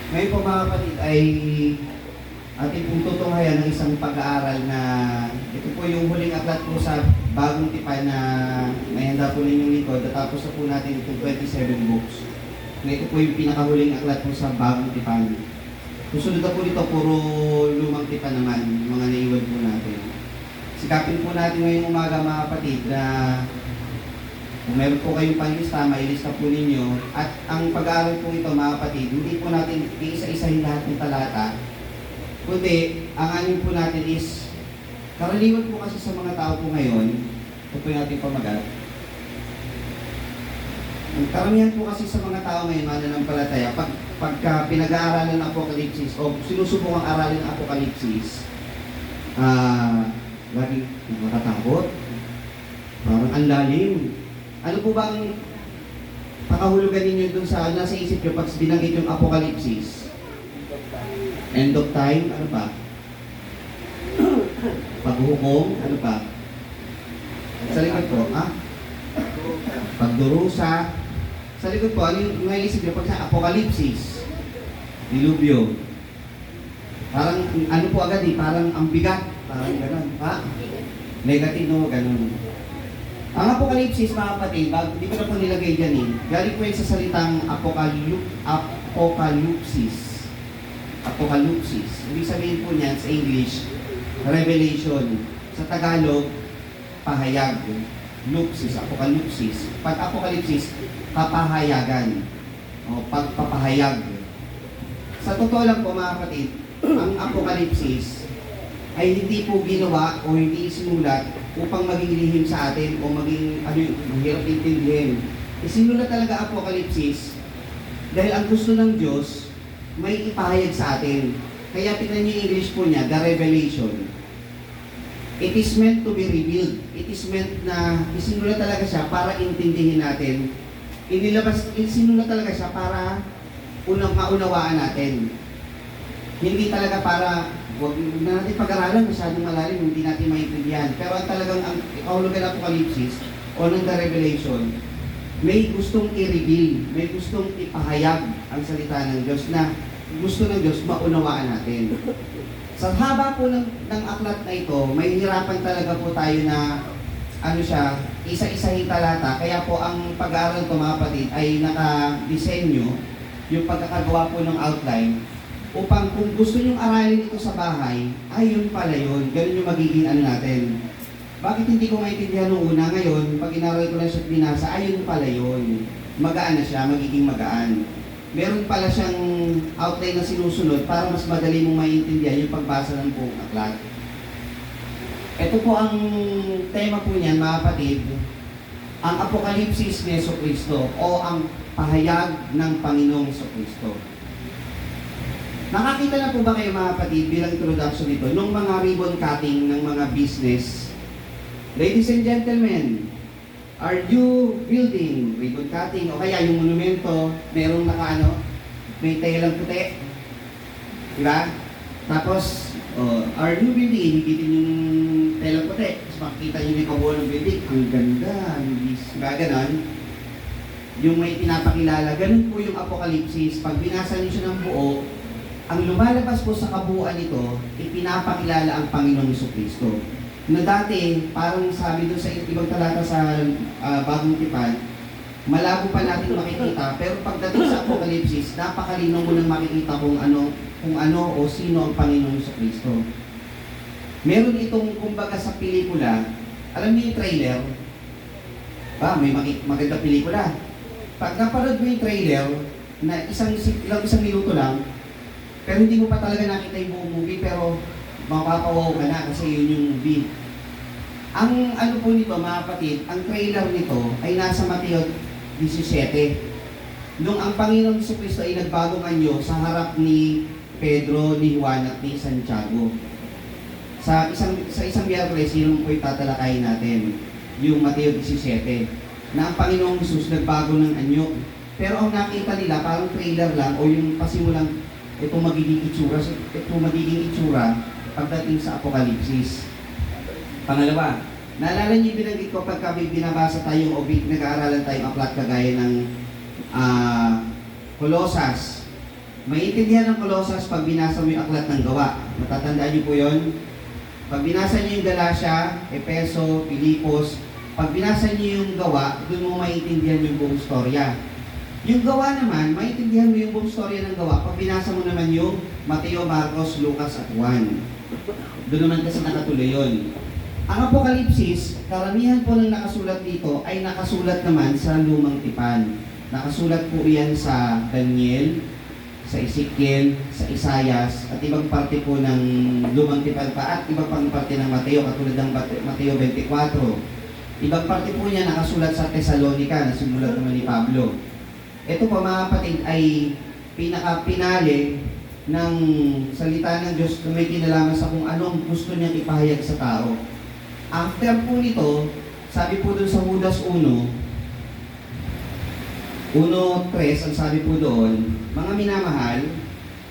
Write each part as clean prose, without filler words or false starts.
Ngayon po mga kapatid ay ating pong tutunghayan ng isang pag-aaral na ito po yung huling aklat po sa bagong tipan na may handa po ninyong likod. Natapos na po natin itong 27 books. Na ito po yung pinakahuling aklat po sa bagong tipan. Susunod na po dito, puro lumang tipan naman, yung mga naiwan po natin. Sikapin po natin ngayong umaga mga kapatid na kung meron po kayong panlista, mailista po ninyo. At ang pag-aaral po ito mga kapatid, hindi po natin iisa-isahin lahat ng talata. Kundi, ang anin po natin is, karaniwan po kasi sa mga tao po ngayon, ito po yung ating pamagat. Ang karamihan po kasi sa mga tao ngayon, mananampalataya, pagka pinag-aaralan ng Apokalipsis o sinusubukang aralin ng Apokalipsis, lagi nakakatakot. Parang ang lalim. Ano po bang pakahulugan ninyo dun sa nasa isip nyo pag binanggit yung Apokalipsis? End of time? Ano pa? Paghukom? Ano pa? Sa likod po, pagdurusa. Sa likod po, ano yung naisip nyo pag sa Apokalipsis? Dilubyo. Parang, ano po agad parang ang bigat. Parang gano'n. Negative, no? Gano'n. Ang Apokalipsis, mga kapatid, hindi ko na po nilagay dyan galing po yun sa salitang Apokalipsis. Apokalipsis. Ibig sabihin po niyan sa English, Revelation. Sa Tagalog, pahayag. Lupsis, Apokalipsis. Pag Apokalipsis, kapahayagan. O pagpapahayag. Sa totoo lang po mga kapatid, ang Apokalipsis ay hindi po ginawa o hindi sinulat upang maging lihim sa atin o maging mahirap intindihin. Isinulat talaga Apokalipsis dahil ang gusto ng Diyos may ipahayag sa atin. Kaya tingnan niyo yung English po niya, the revelation. It is meant to be revealed. It is meant na isinulat talaga siya para intindihin natin. Isinulat talaga siya para maunawaan natin. Hindi talaga para huwag na natin pag-aralan, masyadong malalim, hindi natin maintindihan. Pero ang talagang ang kahulugan ng Apokalipsis o ng The Revelation, may gustong i-reveal, may gustong ipahayag ang salita ng Diyos na gusto ng Diyos maunawaan natin. Sa haba po ng aklat na ito, may hirapan talaga po tayo na isa-isahing talata. Kaya po ang pag-aaral ko mga kapatid ay naka-disenyo yung pagkakagawa po ng outline upang kung gusto nyong aralin ito sa bahay, ay yun pala yun. Ganun yung magiging natin. Bakit hindi ko maintindihan nung una? Ngayon, pag inaral ko na siya at binasa, ay yun pala yun. Magaan na siya, magiging magaan. Meron pala siyang outline na sinusunod para mas madali mong maintindihan yung pagbasa ng buong aklat. Ito po ang tema po niyan, mga kapatid, ang Apokalipsis ni Jesucristo o ang pahayag ng Panginoong Jesucristo. Nakakita na po ba kayo mga kapatid bilang introduction nito nung mga ribbon cutting ng mga business? Ladies and gentlemen, are you building ribbon cutting o kaya yung monumento merong may telang puti? Diba? Tapos, are you building? Higitin yung telang puti. Tapos makikita nyo yung kabuo ng building. Ang ganda, diba ganon? Yung may pinapakilala, ganun po yung Apokalipsis. Pag binasa niyo siya ng buo, ang lumalabas po sa kabuuan nito, ipinapakilala ang Panginoong Jesucristo. Na dati, parang sabi doon sa ibang talata sa Bagong Tipan, malabo pa natin makikita, pero pagdating sa Apokalipsis, napakalinaw mo nang makikita kung ano o sino ang Panginoong Jesucristo. Meron itong, kumbaga sa pelikula, alam niyo yung trailer? May maganda pelikula. Pag napanood mo yung trailer, na isang minuto lang, pero hindi mo pa talaga nakita yung buong movie, pero mapapawaw ka na kasi yun yung movie. Ang po nito, mga kapatid, ang trailer nito ay nasa Mateo 17. Nung ang Panginoong Jesucristo ay nagbagong anyo sa harap ni Pedro, ni Juan at ni Santiago. Sa isang Biyernes, yun po itatalakayin natin, yung Mateo 17, na ang Panginoong Jesus nagbago ng anyo. Pero ang nakita nila, parang trailer lang o yung pasimulang itong magiging itsura pagdating sa Apokalipsis. Pangalawa, naalala niyo binanggit ko pag kami binabasa tayong nag-aaralan tayong aklat kagaya ng Kolosas, Maintindihan ng Colossus pag binasa mo yung aklat ng gawa. Matatandaan niyo po yun? Pag binasa niyo yung Galatia, Efeso, Filipos, pag binasa niyo yung gawa, doon mo maintindihan yung buong storya. Yung gawa naman, maintindihan mo yung buong storya ng gawa pag binasa mo naman yung Mateo, Marcos, Lucas at Juan. Doon naman kasi nakatuloy yun. Ang Apokalipsis, karamihan po ng nakasulat dito ay nakasulat naman sa Lumang Tipan. Nakasulat po yan sa Daniel, sa Ezekiel, sa Isaias, at ibang parte po ng Lumang Tipan pa, at ibang pang parte ng Mateo, katulad ng Mateo 24. Ibang parte po niya nakasulat sa Thessalonica, na sinulat naman ni Pablo. Ito po mga kapatid ay pinaka-pinali ng salita ng Diyos na may kinalaman sa kung anong gusto niyang ipahayag sa tao. After po nito, sabi po doon sa Judas 1:3, ang sabi po doon, mga minamahal,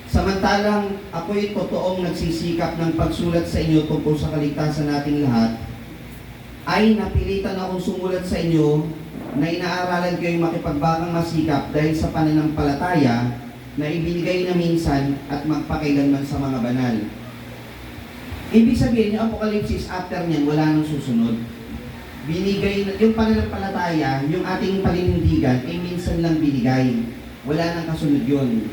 samantalang ako'y totoong nagsisikap ng pagsulat sa inyo tungkol sa kaligtasan nating lahat, ay napilitan akong sumulat sa inyo na inaaralan kayong makipagbakang masikap dahil sa pananampalataya na ibinigay na minsan at magpakailanman sa mga banal. Ibig sabihin, yung Apokalipsis, after niyan, wala nang susunod. Binigay na, yung pananampalataya, yung ating paninindigan, ay minsan lang binigay. Wala nang kasunod yun.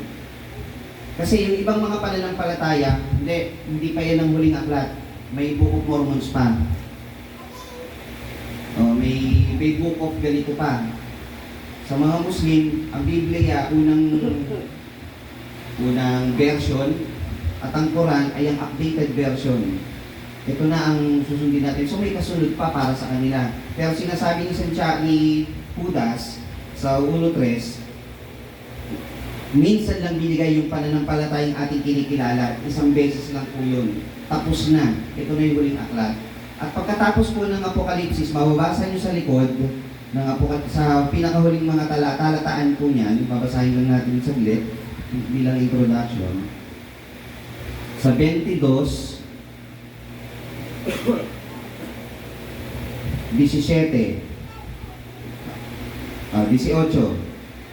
Kasi yung ibang mga pananampalataya, hindi pa yan ang huling aklat. May Book of Mormons pa. May Book of ganito pa. Sa mga Muslim, ang Biblia, unang version, at ang Quran ay ang updated version. Ito na ang susundin natin. So may kasunod pa para sa kanila. Pero sinasabi ni Judas sa 1:3, minsan lang binigay yung pananampalatayang ating kinikilala. Isang beses lang po yun. Tapos na. Ito na yung huling aklat. At pagkatapos po ng Apokalipsis, mababasa nyo sa likod sa pinakahuling mga talataan po niyan, babasahin lang natin saglit bilang introduction. Sa 22, 17, 18.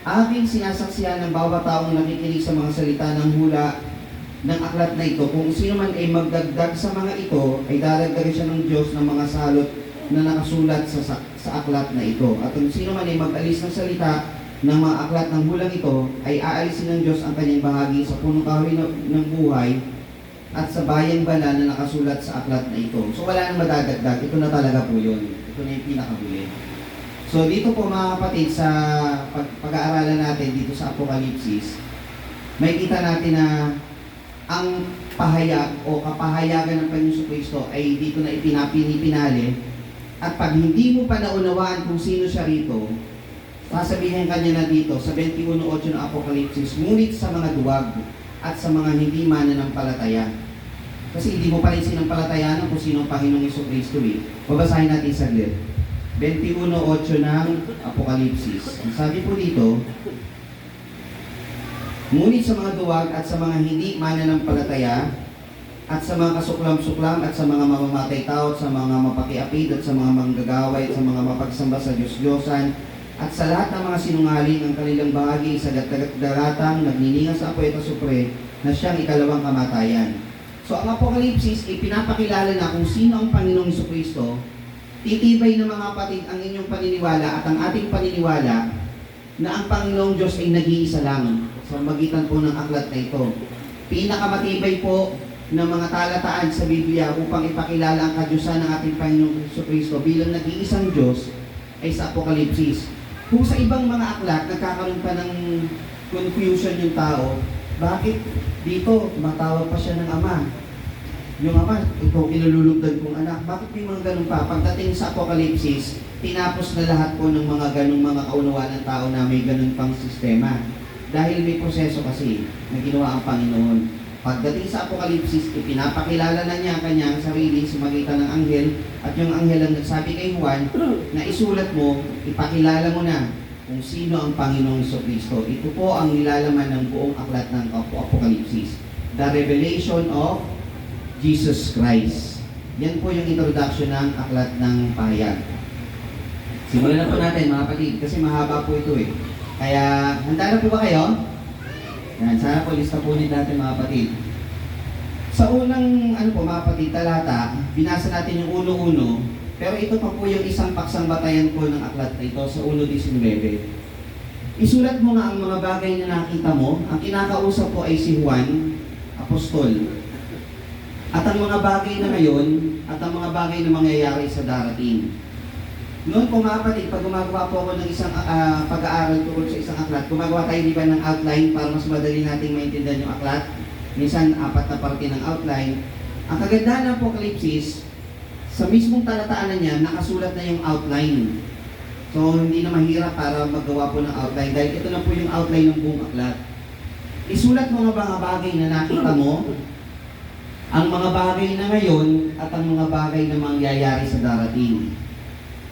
Aking sinasaksihan ng bawat taong nakikinig sa mga salita ng hula ng aklat na ito. Kung sino man ay magdagdag sa mga ito, ay dadagdagan siya ng Diyos ng mga salot na nakasulat sa aklat na ito. At kung sino man ay mag-alis ng salita ng mga aklat ng hulang ito, ay aalisin ng Diyos ang kanyang bahagi sa punong kahoy ng buhay at sa bayang banal na nakasulat sa aklat na ito. So wala nang madadagdag. Ito na talaga po yun. Ito na yung pinakahuli. So dito po mga kapatid, sa pag-aaralan natin dito sa Apokalipsis, may kita natin na ang pahayag o kapahayagan ng Panginoon Kristo ay dito na ipinali. At pag hindi mo pa naunawaan kung sino siya rito, sasabihin kanya na dito sa 21:8 ng Apokalipsis, ngunit sa mga duwag at sa mga hindi mananampalataya. Kasi hindi mo pa rin sinampalatayanan kung sino ang Panginoong Kristo eh. Babasahin natin saglit. 21:8 ng Apokalipsis. Ang sabi po dito, ngunit sa mga duwag at sa mga hindi mananampalataya at sa mga kasuklam-suklam at sa mga mamamatay tao at sa mga mapakiapid at sa mga manggagaway at sa mga mapagsamba sa Diyos-Diyosan at sa lahat ng mga sinungaling ang kanilang bahagi sa dagatang nagniningas sa apoy at asupre na siyang ikalawang kamatayan. So ang Apokalipsis ay pinapakilala na kung sino ang Panginoong Kristo. Titibay na mga kapatid ang inyong paniniwala at ang ating paniniwala na ang Panginoong Diyos ay nag-iisa lang sa magitan po ng aklat na ito. Pinakamatibay po ng mga talataan sa Biblia upang ipakilala ang kadyusan ng ating Panginoong Kristo bilang nag-iisang Diyos ay sa Apokalipsis. Kung sa ibang mga aklat nagkakaroon pa ng confusion yung tao, bakit dito tumatawag pa siya ng Ama? Yung Ama, ito kinalulugdan kong anak. Bakit may mga ganun pa? Pagdating sa Apokalipsis, tinapos na lahat po ng mga ganung mga kaunawaan ng tao na may ganun pang sistema. Dahil may proseso kasi na ginawa ang Panginoon. Pagdating sa Apokalipsis, ipinapakilala na niya ang kanyang sarili sa magitan ng anghel at yung anghel ang nagsabi kay Juan na isulat mo, ipakilala mo na kung sino ang Panginoong Kristo. Ito po ang nilalaman ng buong aklat ng Apokalipsis. The revelation of Jesus Christ. Yan po yung introduction ng aklat ng pahayag. Simulan na po natin mga kapatid kasi mahaba po ito eh. Kaya, handa na po ba kayo? Yan, sana po lista po natin mga kapatid. Sa unang, mga kapatid, talata, binasa natin yung 1:1, pero ito pa po yung isang paksang batayan po ng aklat na ito sa 1:19. Isulat mo nga ang mga bagay na nakita mo. Ang kinakausap po ay si Juan, apostol. At ang mga bagay na ngayon, at ang mga bagay na mangyayari sa darating. Noon po mga kapatid, pag gumagawa po ako ng isang pag-aaral tungkol sa isang aklat, gumagawa tayo di ba ng outline para mas madali nating maintindihan yung aklat. Minsan, 4 na parte ng outline. Ang kagandahan ng Apocalypse, sa mismong talataanan niya, nakasulat na yung outline. So, hindi na mahirap para magawa po ng outline dahil ito na po yung outline ng buong aklat. Isulat mo nga mga bagay na nakita mo, ang mga bagay na ngayon, at ang mga bagay na mangyayari sa darating.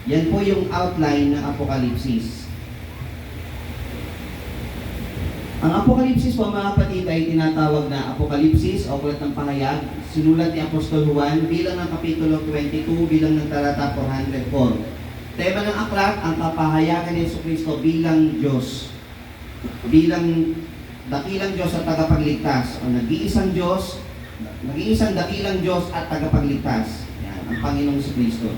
Yan po yung outline ng Apocalypse. Ang Apocalypse po mga kapatid ay tinatawag na Apocalypse o Aklat ng Pahayag. Sinulat ni Apostol Juan bilang ng Kapitulo 22, bilang ng talata 404. Tema ng aklat, ang kapahayagan ni Jesucristo bilang Diyos. Bilang dakilang Diyos at tagapagligtas. O nag-iisang Diyos, nag-iisang dakilang Diyos at tagapagligtas. Yan, ang Panginoong Jesucristo.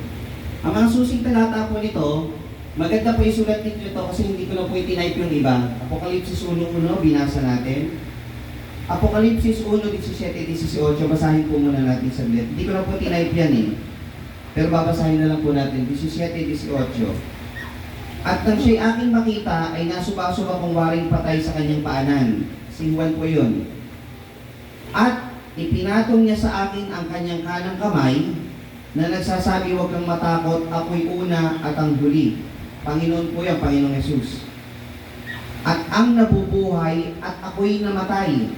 Ang mga susing talata po nito, maganda po yung sulat nito kasi hindi ko na po itinipe yung iba. Apocalypse 1:1, binasa natin. Apocalypse 1:17-18, basahin po muna natin saglit. Hindi ko na po tinipe yan eh. Pero babasahin na lang po natin, 17-18. At nang siya'y aking makita, ay nasuba-suba kong waring patay sa kanyang paanan. Si Juan po yun. At ipinatong niya sa akin ang kanyang kanang kamay, na nagsasabi, huwag kang matakot, ako'y una at ang huli. Panginoon po yan, Panginoong Jesus. At ang nabubuhay at ako'y namatay.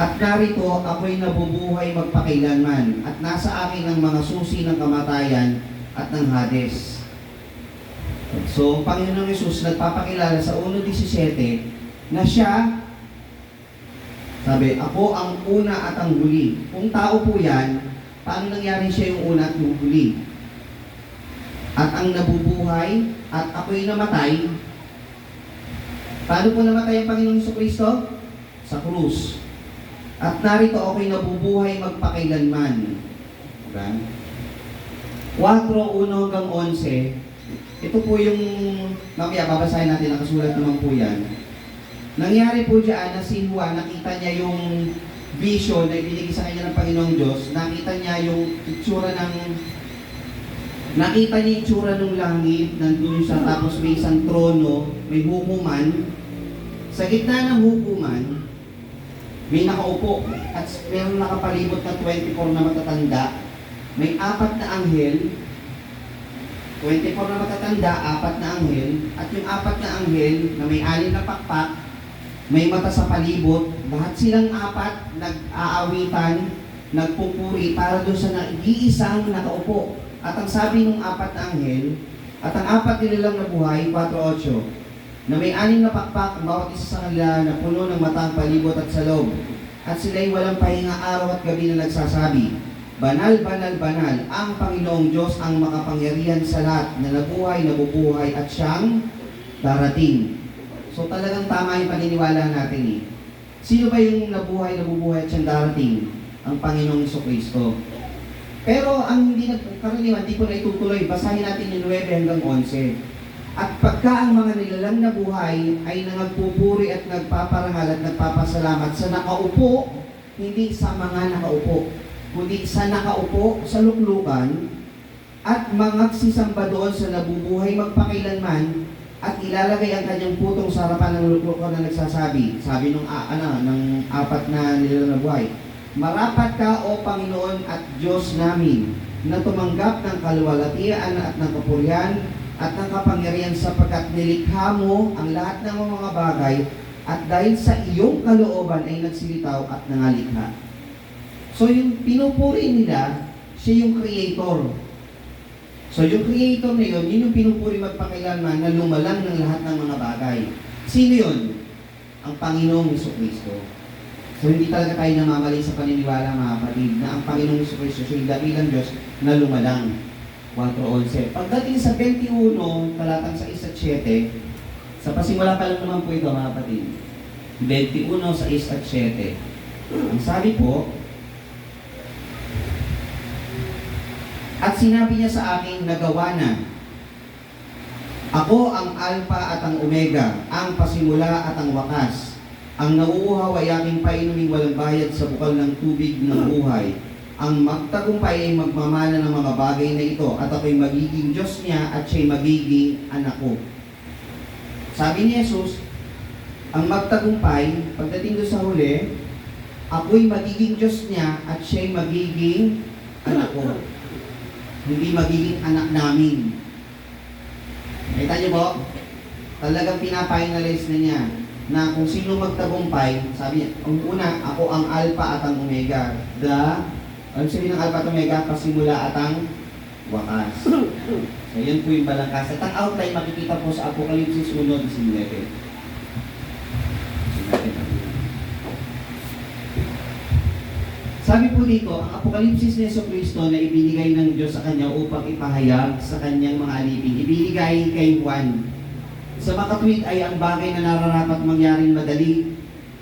At narito, ako'y nabubuhay magpakailanman. At nasa akin ang mga susi ng kamatayan at ng Hades. So, Panginoong Jesus nagpapakilala sa 1:17 na siya, sabi, ako ang una at ang huli. Kung tao po yan, paano nangyari siya yung una at yung huli? At ang nabubuhay, at ako'y namatay. Paano po namatay ang Panginoong Jesucristo? Sa krus. At narito ako'y nabubuhay magpakailanman. Diba? 4:1-11. Ito po yung, mamaya babasahin natin, nakasulat naman po yan. Nangyari po dyan na si Juan, nakita niya yung vision na ibinigay sa kanya ng Panginoong Diyos, nakita niya yung itsura ng langit, nandun siya, tapos may isang trono, may hukuman. Sa gitna ng hukuman, may nakaupo at meron nakapalibot na 24 na matatanda. May 4 na anghel, 24 na matatanda, 4 na anghel, at yung 4 na anghel na may 6 na pakpak, may mata sa palibot, lahat silang 4 nag-aawitan, nagpupuri para doon sa nag-iisang nakaupo. At ang sabi ng 4 na anghel, at ang 4 nilang nabuhay, 4:8, na may 6 na pakpak, ang bawat isa sa kanila na puno ng mata ang palibot at sa loob. At sila'y walang pahinga araw at gabi na nagsasabi, banal, banal, banal, ang Panginoong Diyos ang makapangyarihan sa lahat na nabuhay, nabubuhay at siyang darating. So talagang tama yung paniniwala natin eh. Sino ba yung nabuhay, nabubuhay at siyang darating? Ang Panginoong Jesucristo. Pero ang karaniwan, di ko na itutuloy. Basahin natin yung 9 hanggang 11. At pagka ang mga nilalang na buhay ay nagpupuri at nagpaparangal at nagpapasalamat sa nakaupo, hindi sa mga nakaupo, kundi sa nakaupo sa luklukan, at magsisamba doon sa nabubuhay magpakailanman, at ilalagay ang kanyang putong sa harapan ng luklukan na nagsasabi, sabi ng 4 na nilalang na buhay, marapat ka o Panginoon at Diyos namin, na tumanggap ng kaluwalhatian at ng kapurihan at ng kapangyarihan sapagkat nilikha mo ang lahat ng mga bagay at dahil sa iyong kalooban ay nagsilitaw at nangalikha. So yung pinupuri nila, siya yung creator. So yung creator na yun yung pinupuri magpakailanman na lumalang ng lahat ng mga bagay. Sino yun? Ang Panginoong Jesucristo. So hindi talaga tayo namamali sa paniniwala mga kapatid na ang Panginoong Jesucristo siya yung dakilang Diyos na lumalang. 4:11. Pagdating sa 21, talatang 6 at 7, sa pasimula pa lang naman po ito mga kapatid. 21, 6 at 7. Ang sabi po, at sinabi niya sa akin, nagawa na. Ako ang Alpha at ang Omega, ang pasimula at ang wakas. Ang nauuhaw ay aking painuming walang bayad sa bukal ng tubig ng buhay. Ang magtagumpay ay magmamana ng mga bagay na ito at ako'y magiging Diyos niya at siya'y magiging anak ko. Sabi ni Jesus, ang magtagumpay, pagdating doon sa huli, ako'y magiging Diyos niya at siya'y magiging anak ko. Hindi magiging anak namin. Kita niyo po? Talagang pinafinalize na niya na kung sino magtagumpay, sabi niya, ang una, ako ang Alpha at ang Omega. Ano sabihin ng Alpha at Omega? Pasimula at ang wakas. So, yun po yung balangkas. At ang outline makikita po sa Apocalypse 1:19. Sabi po dito, ang Apokalipsis ni Jesucristo na ibinigay ng Diyos sa kanya upang ipahayag sa kanyang mga alipin, ibinigay kay Juan. Sa makatwid ay ang bagay na nararapat mangyaring madali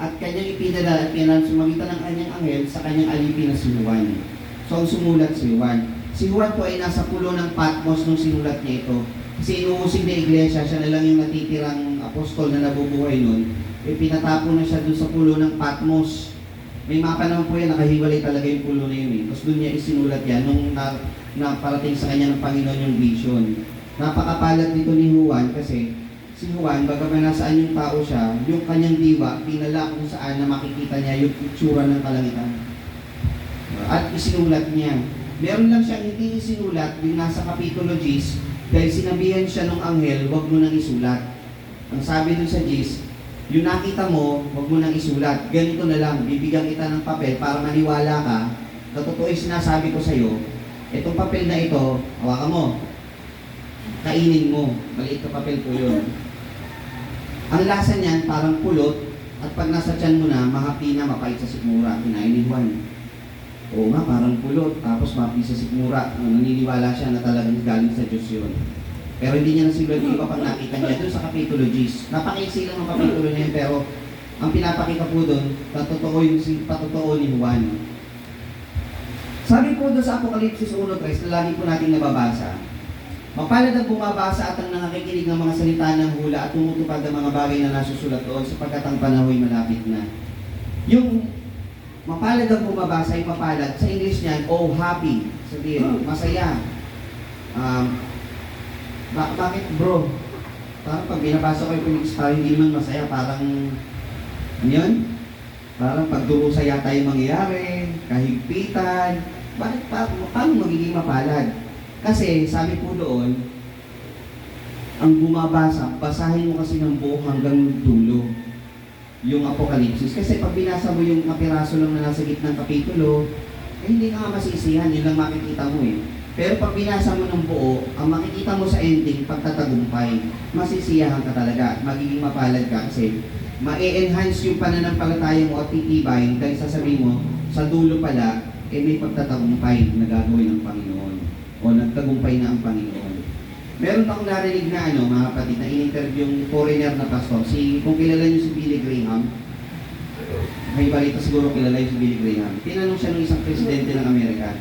at kanyang ipinadala at pinansumagitan ng kanyang anghel sa kanyang alipin na si Juan. So ang sumulat si Juan. Si Juan po ay nasa pulo ng Patmos nung sinulat niya ito. Kasi inuusig na iglesia, siya na lang yung natitirang apostol na nabubuhay nun. Pinatapon na siya dun sa pulo ng Patmos. May mapa naman po yan, nakahiwalay talaga yung pulo na yun. Tapos doon niya isinulat yan nung naparating sa kanya ng Panginoon yung vision. Napakapalad dito ni Juan kasi si Juan, bagaman nasaan yung tao siya, yung kanyang diwa, pinala kung saan na makikita niya yung itsura ng kalangitan. At isinulat niya. Meron lang siyang hindi isinulat yung nasa Kapitulo 10 dahil sinabihan siya ng anghel, huwag mo nang isulat. Ang sabi dun sa 10, yung nakita mo, huwag mo nang isulat. Ganito na lang, bibigyan kita ng papel para maniwala ka na totoo yung sinasabi ko sa'yo. Itong papel na ito, hawakan mo. Kainin mo. Maliit na papel po yun. Ang lasa niyan, parang pulot. At pag nasa tiyan mo na, mahapi na, mapait sa sikmura. Kinain ni Juan. Oo nga, parang pulot. Tapos mahapi sa sikmura. Naniniwala siya na talagang galing sa Diyos yun. Pero hindi niya nasimulat yung iba pang nakita niya doon sa Kapitulo 10. Napakaiksi lang ng Kapitulo na yun, pero ang pinapakita po doon, patotoo ni Juan. Sabi po doon sa Apokalipsis 1:3 na lagi po natin nababasa, mapalad ang bumabasa at ang nangakikinig ng mga salita ng hula at tumutupad ang mga bagay na nasusulat doon sapagkat ang panahon malapit na. Yung mapalad ang bumabasa ay mapalad. Sa English niyan, oh happy. Sabihin, masaya. Bakit bro? Parang pag binabasa ko yung Phoenix Star, hindi naman masaya, parang ano yun? Parang pagdurusa yata yung mangyayari, kahigpitan. Bakit paano magiging mapalad? Kasi sabi po doon, ang bumabasa, basahin mo kasi ng buo hanggang dulo yung Apokalipsis. Kasi pag binasa mo yung kapiraso lang na nasa gitnang kapitulo, hindi ka nga masisihan, yun lang makikita mo eh. Pero pag binasa mo ng buo, ang makikita mo sa ending, pagtatagumpay, masisiyahan ka talaga, magiging mapalad ka kasi ma-enhance yung pananampalataya mo at titibay dahil sasabihin mo, sa dulo pala, may pagtatagumpay na gagawin ng Panginoon o nagtagumpay na ang Panginoon. Meron akong narinig na mga kapatid, na in-interview yung foreigner na pastor. Kung kilala niyo si Billy Graham, may balita siguro kilala niyo si Billy Graham. Tinanong siya ng isang presidente ng Amerika,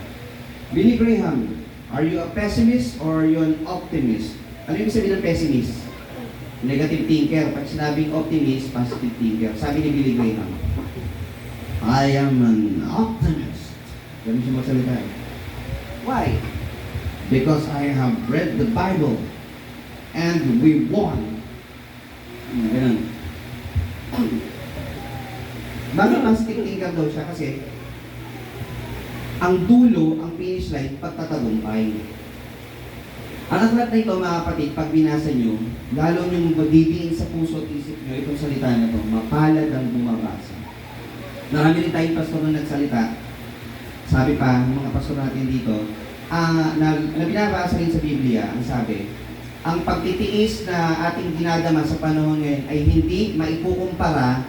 Billy Graham, are you a pessimist or are you an optimist? Ano yung sabihin ng pessimist? Negative thinker. Pag sinabing optimist, positive thinker. Sabi ni Billy Graham, I am an optimist. Ganun siya magsalita. Why? Because I have read the Bible and we won. Ganun. Bakit positive thinker daw siya? Kasi ang dulo, ang finish line, pagtatagumpay. Ang aklat na ito, mga kapatid, pag binasa nyo, lalo nyo magdidiin sa puso at isip nyo itong salita na ito, mapalad ang bumabasa. Marami rin tayong pastor na nagsalita. Sabi pa, ng mga pastor natin dito, na binabasa rin sa Biblia, ang sabi, ang pagtitiis na ating dinadama sa panahon ngayon ay hindi maikukumpara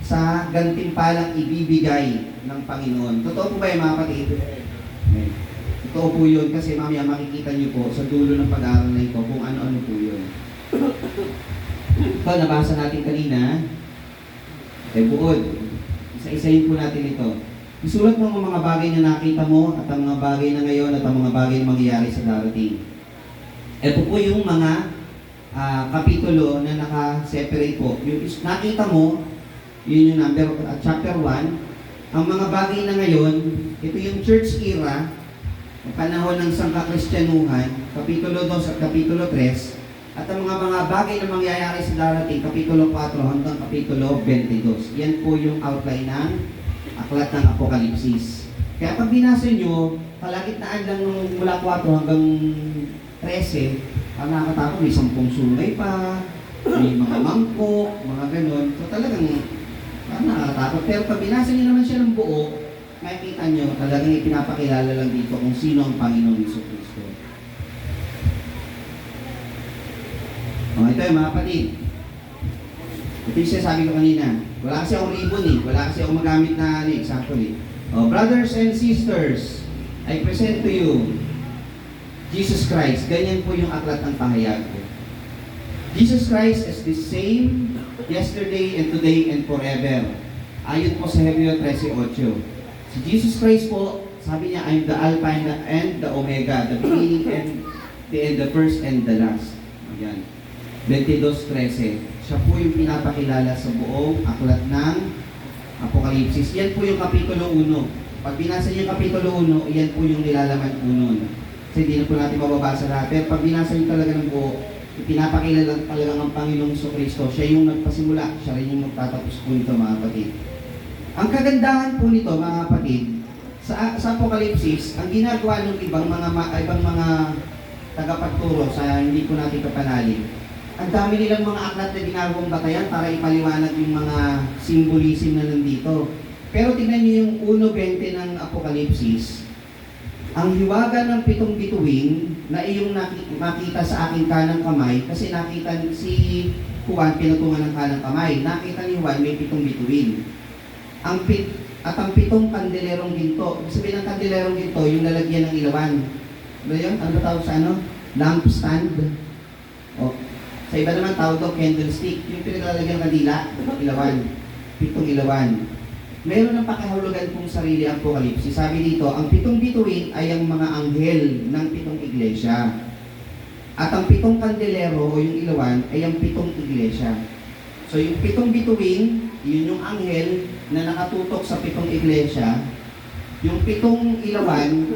sa gantimpalang ibibigay ng Panginoon. Totoo po ba yung mga kapatid? Totoo po yun kasi mamaya makikita nyo po sa dulo ng pag-aaral na ito kung ano-ano po yun. Ito, nabasa natin kanina. buod. Isa-isahin po natin ito. Isulat mo ang mga bagay na nakita mo at ang mga bagay na ngayon at ang mga bagay na mangyayari sa darating. Ito po yung mga kapitulo na naka-separate po. Yung nakita mo, yun yung chapter 1. Ang mga bagay na ngayon, ito yung church era, panahon ng sangkakristyanuhan, kapitulo 2 at kapitulo 3, at ang mga bagay na mangyayari sa darating, kapitulo 4 hanggang kapitulo 22. Yan po yung outline ng aklat ng Apokalipsis. Kaya pag binasa nyo, kalagitnaan lang nung mula 4 hanggang 13, ang nakakatakot, may 10 sungay pa, may mga mangkok, mga ganon. So talagang nakakatakot. Pero pag binasa nyo naman siya ng buo, makikita nyo, talagang ipinapakilala lang dito kung sino ang Panginoong Jesucristo. Ito yung mga kapatid. Ito yung sinasabi ko kanina. Wala kasi akong ribbon eh. Wala kasi akong magamit na example eh. Brothers and sisters, I present to you Jesus Christ. Ganyan po yung aklat ng pahayag ko. Jesus Christ is the same yesterday and today and forever. Ayon po sa Hebreo 13:8. Si Jesus Christ po, sabi niya, I'm the Alpha and the Omega, the beginning and the end, the first and the last. Ayan. 22:13. Siya po yung pinapakilala sa buong aklat ng Apokalipsis. Yan po yung kapitulo 1. Pag binasa niyo yung kapitulo 1, yan po yung nilalaman po nun. Kasi hindi na po natin mababasa lahat. Pero pag binasa niyo talaga ng buo, ipinapakilala talaga ng Panginoong Jesucristo. Siya yung nagpasimula. Siya rin yung magtatapos po nito, mga kapatid. Ang kagandahan po nito, mga kapatid, sa Apokalipsis, ang ginagawa ng ibang mga tagapagturo sa hindi po natin kapanalig, ang dami nilang mga aklat na ginagawang batayan para ipaliwanag yung mga symbolism na nandito. Pero tingnan niyo yung 1:20 ng Apokalipsis, ang hiwaga ng 7 bituin na iyong makita sa aking kanang kamay, kasi nakita si Juan pinutungan ng kanang kamay, nakita ni Juan may 7 bituin. At ang 7 kandelerong ginto, sabihin ng kandelerong ginto, yung lalagyan ng ilawan. Ano yun? Ano tawag sa ano? Lampstand. O, sa iba naman tawag to candlestick. Yung pinaglalagyan ng kandila, ilawan. 7 ilawan. Meron ng pakahulugan pong sarili ang Apokalipsis. Sabi dito, ang 7 bituin ay ang mga anghel ng 7 iglesia. At ang 7 kandelero o yung ilawan ay ang 7 iglesia. So yung 7 bituin, yun yung anghel na nakatutok sa 7 iglesia. Yung 7 ilawan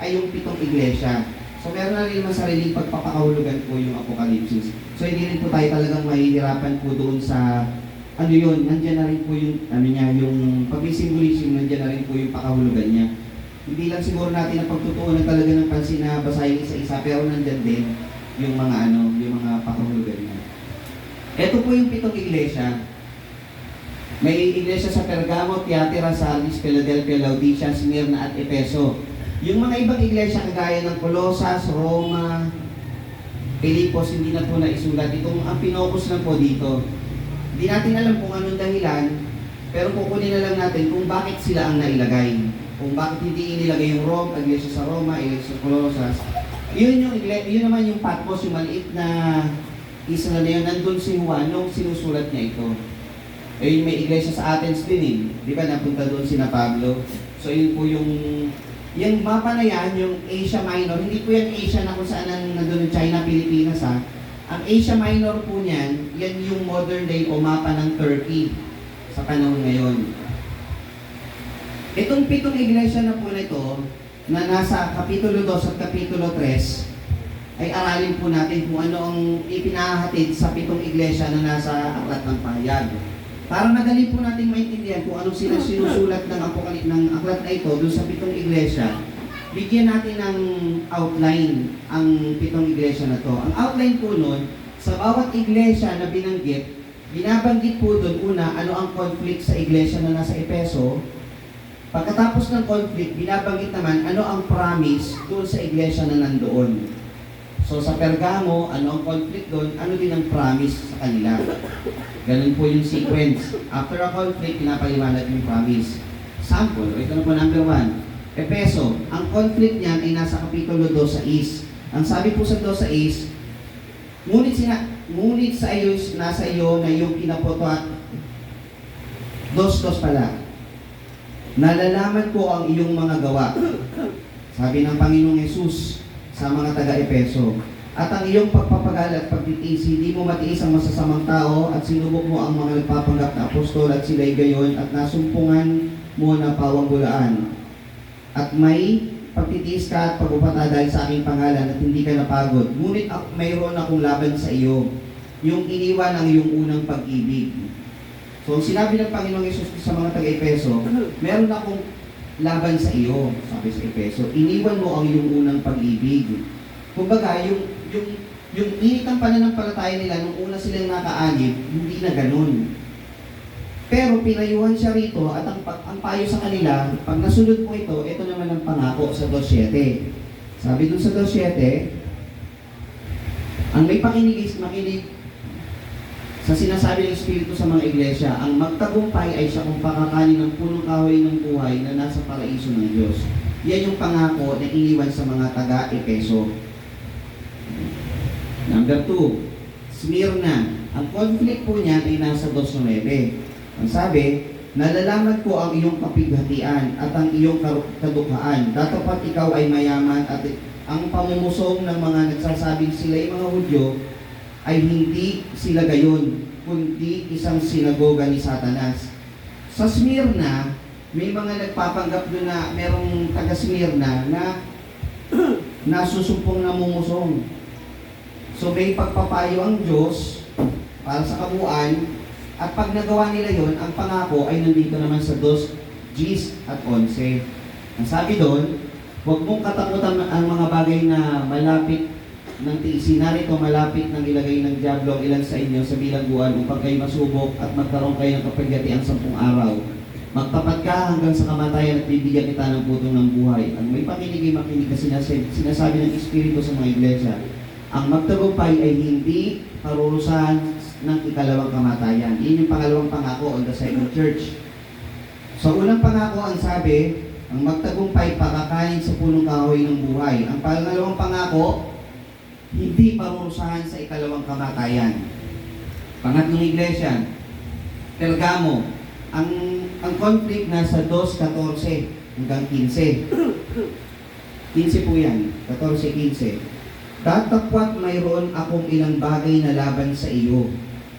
ay yung 7 iglesia. So meron na rin naman sariling pagpapakahulugan po yung Apokalipsis. So hindi rin po tayo talagang mahihirapan po doon sa ano yun, nandiyan na rin po yung yung pag-symbolism, nandiyan na rin po yung pakahulugan niya. Hindi lang siguro natin ang pagtutuunan talaga ng pansin na basahin isa-isa, pero nandiyan din yung mga yung mga pakahulugan niya. Ito po yung 7 iglesia. May iglesia sa Pergamo, Tiatira, Sardis, Philadelphia, Laodicea, Smyrna at Efeso. Yung mga ibang iglesia kagaya ng Colosas, Roma, Pilipos, hindi na po naisulat. Itong ang pinokus na po dito. Hindi natin alam kung anong dahilan, pero kukunin na lang natin kung bakit sila ang nailagay. Kung bakit hindi inilagay yung Rome, iglesia sa Roma, iglesia sa Colosas. Yun naman yung Patmos, yung maliit na isla na yun. Nandun si Juan nung sinusulat niya ito. Eh, may iglesia sa Athens din eh. Di ba napunta doon si na Pablo? So yun po yung mapa na yan, yung Asia Minor. Hindi po yan Asia na kung saan nandun China, Pilipinas ha. Ang Asia Minor po niyan, yan yung modern day o mapa ng Turkey sa panahon ngayon. Itong 7 iglesia na po nito, na nasa Kapitulo 2 at Kapitulo 3, ay aralin po natin kung ano ang ipinahatid sa 7 iglesia na nasa aklat ng pahayag. Para madali po natin maintindihan kung anong sinusulat ng aklat na ito doon sa 7 iglesia, bigyan natin ng outline ang 7 iglesia na to. Ang outline po nun, sa bawat iglesia na binanggit, binabanggit po doon una ano ang conflict sa iglesia na nasa Efeso. Pagkatapos ng conflict, binabanggit naman ano ang promise doon sa iglesia na nandoon. So sa Pergamo, ano ang conflict doon, ano din ang promise sa kanila. Ganun po yung sequence. After a conflict, pinapaliwanag yung promise. Sample, ito na po number 1. Efeso, ang conflict niyan ay nasa Kapitulo 2:6. Ang sabi po sa 2:6, ngunit sa iyo, nasa iyo na iyong kinaputo at Dos pala. Nalalaman ko ang iyong mga gawa. Sabi ng Panginoong Yesus sa mga taga-Epeso. At ang iyong pagpapagal at pagtitiis, hindi mo matiis ang masasamang tao at sinubok mo ang mga nagpapanggap na apostol at sila'y gayon at nasumpungan mo na pawang bulaan. At may pagtitiis ka at pagpupata dahil sa aking pangalan at hindi ka napagod. Ngunit mayroon akong laban sa iyo, yung iniwan ang iyong unang pag-ibig. So, sinabi ng Panginoong Yesus sa mga taga-Epeso, meron akong laban sa iyo, sabi sa Epeso, iniwan mo ang iyong unang pag-ibig. Kumbaga, yung init ng pananampalataya nila nung una silang nakaanib, hindi na ganun. Pero pinayuhan siya rito at ang payo sa kanila, pag nasunod mo ito naman ang pangako sa 2.7. Sabi dun sa 2.7, ang may makinig sa sinasabi ng Espiritu sa mga iglesia, ang magtagumpay ay siya kung pakakanin ng punong kahoy ng buhay na nasa paraiso ng Diyos. Yan yung pangako na iniwan sa mga taga-Epeso. Number 2, Smyrna. Ang conflict po niyan ay nasa 2.9. Ang sabi, nalalaman ko ang iyong kapighatian at ang iyong kadukhaan. Datapat ikaw ay mayaman at ang pamumusong ng mga nagsasabing sila'y mga Hudyo ay hindi sila gayon, kundi isang sinagoga ni Satanas. Sa Smyrna, may mga nagpapanggap doon na merong taga-Smyrna na nasusumpong namumusong. So may pagpapayo ang Diyos para sa kabuuan, at pag nagawa nila yon, ang pangako ay nandito naman sa 2:10 at 11. Ang sabi doon, huwag mong katakutan ang mga bagay na malapit ng tiisin. Narito malapit ng ilagay ng diablo ang ilan sa inyo sa bilangguan upang kayo masubok at magkaroon kayo ng kapagyatiang 10 araw. Magtapat ka hanggang sa kamatayan at bibigyan kita ng putong ng buhay. Ang may pakinig ay makinig kasi sinasabi ng Espiritu sa mga iglesia, ang magtagumpay ay hindi parurusahan ng ikalawang kamatayan. Yun yung pangalawang pangako on the side of church. So, unang pangako ang sabi, ang magtagumpay pakakain sa punong kahoy ng buhay. Ang pangalawang pangako, hindi parurusahan sa ikalawang kamatayan. Pangatlong iglesia, Pergamo. Ang conflict nasa 2:14 hanggang 15. 15 po yan. 14-15. Tatapwat mayroon akong ilang bagay na laban sa iyo,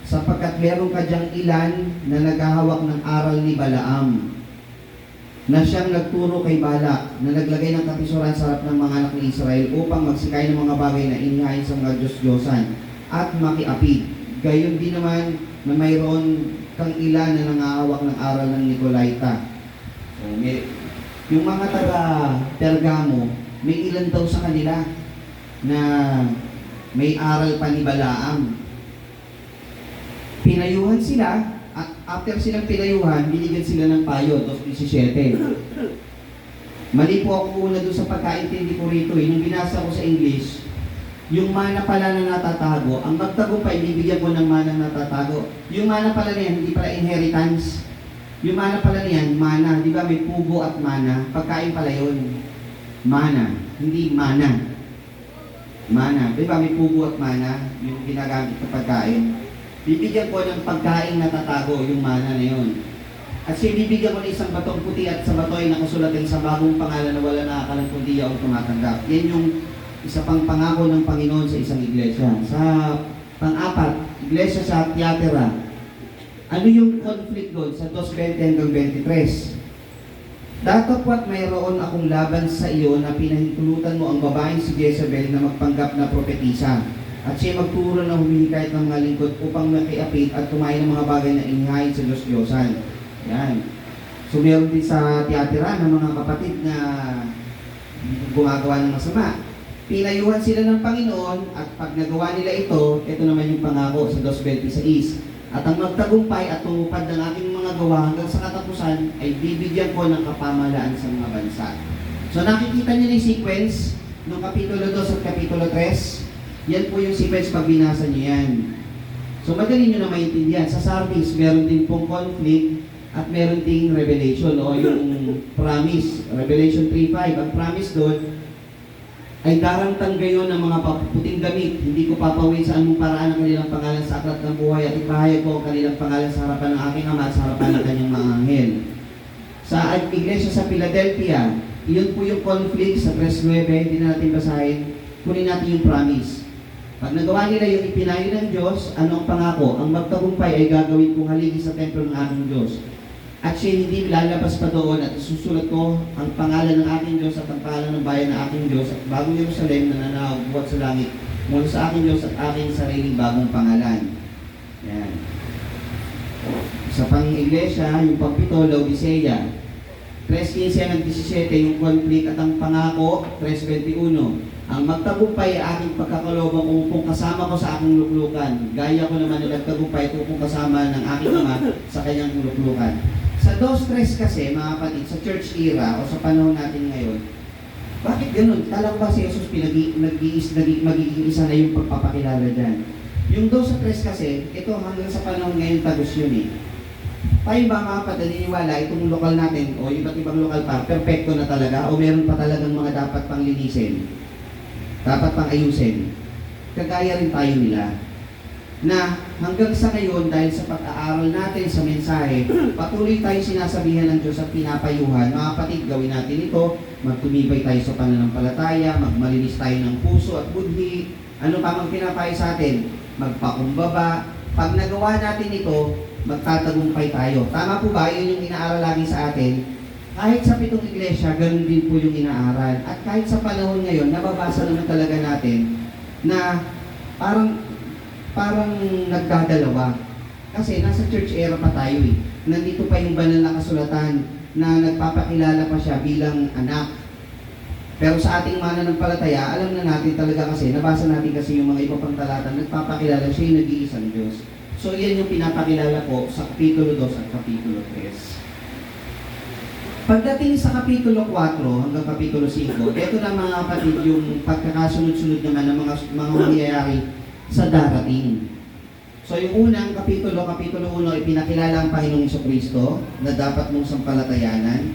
sapagkat meron ka diyang ilan na naghahawak ng aral ni Balaam, na siyang nagturo kay Balak, na naglagay ng kapisuran sa harap ng mga anak ni Israel upang magsikay ng mga bagay na inihain sa mga Diyos-Diyosan at makiapid. Gayon din naman na mayroon kang ilan na nangahawak ng aral ng Nicolaita. So, yung mga taga-Pergamo, may ilan daw sa kanila na may aral pa ni Balaam. Pinayuhan sila, at after silang pinayuhan, binigyan sila ng payo, 2:17. Mali po ako una doon sa pagkaintindi ko rito. Nung binasa ko sa English, yung mana pala na natatago, ang magtagumpay, bibigyan ko ng mana na natatago. Yung mana pala na yan, hindi pala inheritance. Yung mana pala na yan, mana. Di ba may pugo at mana? Pagkain pala yun. Mana, hindi mana. Mana. Di ba may pugo at mana, yung ginagamit na pagkain? Bibigyan ko ng pagkain na tatago, yung mana na yun. At siya bibigyan ko ng isang batong puti at sa bato ay nakasulatan sa bagong pangalan na wala nakakalang kundi o tumatanggap. Yan yung isa pang pangako ng Panginoon sa isang iglesia. Sa pang-apat, iglesia sa Tiatira. Ano yung conflict doon sa 2:20 hanggang 23? Datapwat mayroon akong laban sa iyo na pinahintulutan mo ang babaeng si Jezebel na magpanggap na propetisa. At siya magturo na humihikayat ng mga lingkod upang makiapid at kumain ng mga bagay na inihain sa Diyos-Diyosan. Yan. So meron din sa Tiatira ng mga kapatid na gumagawa ng masama. Pinayuhan sila ng Panginoon at pag nagawa nila ito naman yung pangako sa 2:26. At ang magtagumpay at tumupad ng aking mga gawa hanggang sa katapusan ay bibigyan ko ng kapamahalaan sa mga bansa. So nakikita niyo yung sequence ng Kapitulo 2 at Kapitulo 3. Yan po yung sequence pag binasa niyo yan. So madali niyo na maintindihan. Sa Sardis, meron din pong conflict at meron ding revelation o yung promise. Revelation 3:5. Ang promise doon, ay darangtang gayon ng mga puting damit. Hindi ko papawin sa anong paraan ang kanilang pangalan sa aklat ng buhay at ipahayag ko ang kanilang pangalan sa harapan ng aking Ama at sa harapan ng kanyang mga anghel. Sa iglesia sa Philadelphia, iyon po yung conflict sa 3:9, hindi na natin basahin. Kunin natin yung promise. Pag nagawa nila yung ipinayo ng Diyos, ano ang pangako? Ang magtagumpay ay gagawin kong haligi sa templo ng aking Diyos. At siya hindi lalabas pa doon at susulat ko ang pangalan ng aking Diyos at ang pangalan ng bayan ng aking Diyos at bagong Jerusalem na nananabuhat sa langit mula sa aking Diyos at aking sariling bagong pangalan. Yan. Sa pang-iglesia, yung pang-pito, Laodicea. 3:15-17, yung conflict at ang pangako, 3:21. Ang magtagumpay ay aking pagkakalooban kung upong kasama ko sa aking luklukan. Gaya ko naman na nagtagumpay kung upong kasama ng aking Ama sa kanyang luklukan. Sa 2:3 kasi, mga kapatid, sa church era o sa panahon natin ngayon, bakit ganun? Kala ko ba si Jesus magiging isa na yung pagpapakilala dyan? Yung 2:3 kasi, ito hanggang sa panahon ngayon tagos yun eh. Tayo ba mga kapatid, naniniwala itong lokal natin o iba't ibang lokal pa, perfecto na talaga o meron pa talagang mga dapat pang linisin? Dapat pang ayusin. Kagaya rin tayo nila. Na hanggang sa ngayon, dahil sa pag-aaral natin sa mensahe, patuloy tayo sinasabihan ng Diyos at pinapayuhan. Mga kapatid, gawin natin ito, magtumibay tayo sa pananampalataya, magmalinis tayo ng puso at budhi. Ano pa mang pinapayo sa atin? Magpakumbaba. Pag nagawa natin ito, magtatagumpay tayo. Tama po ba? Yun yung inaaral lagi sa atin. Kahit sa 7 iglesia, ganun din po yung inaaral. At kahit sa panahon ngayon, nababasa naman talaga natin na parang nagdadalawa. Kasi nasa church era pa tayo eh. Nandito pa yung banal na kasulatan na nagpapakilala pa siya bilang anak. Pero sa ating mananampalataya, alam na natin talaga kasi, nabasa natin kasi yung mga iba pang talata, nagpapakilala siya yung nag-iisang Diyos. So yan yung pinapakilala po sa Kapitulo 2 at Kapitulo 3. Pagdating sa Kapitulo 4 hanggang Kapitulo 5, ito na mga kapatid yung pagkakasunod-sunod naman ng mga mangyayari sa darating. So yung unang Kapitulo 1, ipinakilala ang Panginoong Jesucristo na dapat mong sampalatayanan.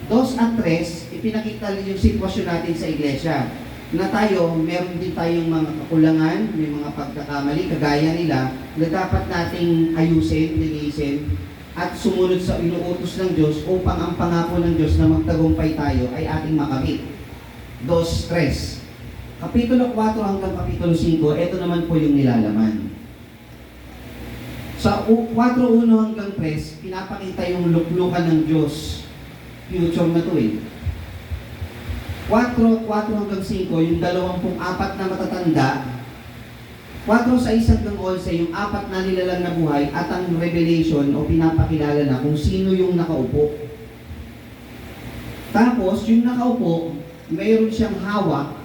2 at 3, ipinakita yung sitwasyon natin sa iglesia. Na tayo, meron din tayong mga kakulangan, may mga pagkakamali, kagaya nila, na dapat nating ayusin, linisin, at sumunod sa inuutos ng Diyos upang ang pangako ng Diyos na magtagumpay tayo ay ating makamit. 2:3. Kapitulo 4 hanggang Kapitulo 5, ito naman po yung nilalaman. Sa 4:1 hanggang 3, pinapakita yung luklukan ng Diyos. Future na to eh. 4 hanggang 5, yung 24 na matatanda. 4:6 hanggang 11, yung 4 na nilalang na buhay at ang revelation o pinapakilala na kung sino yung nakaupo. Tapos, yung nakaupo, mayroon siyang hawak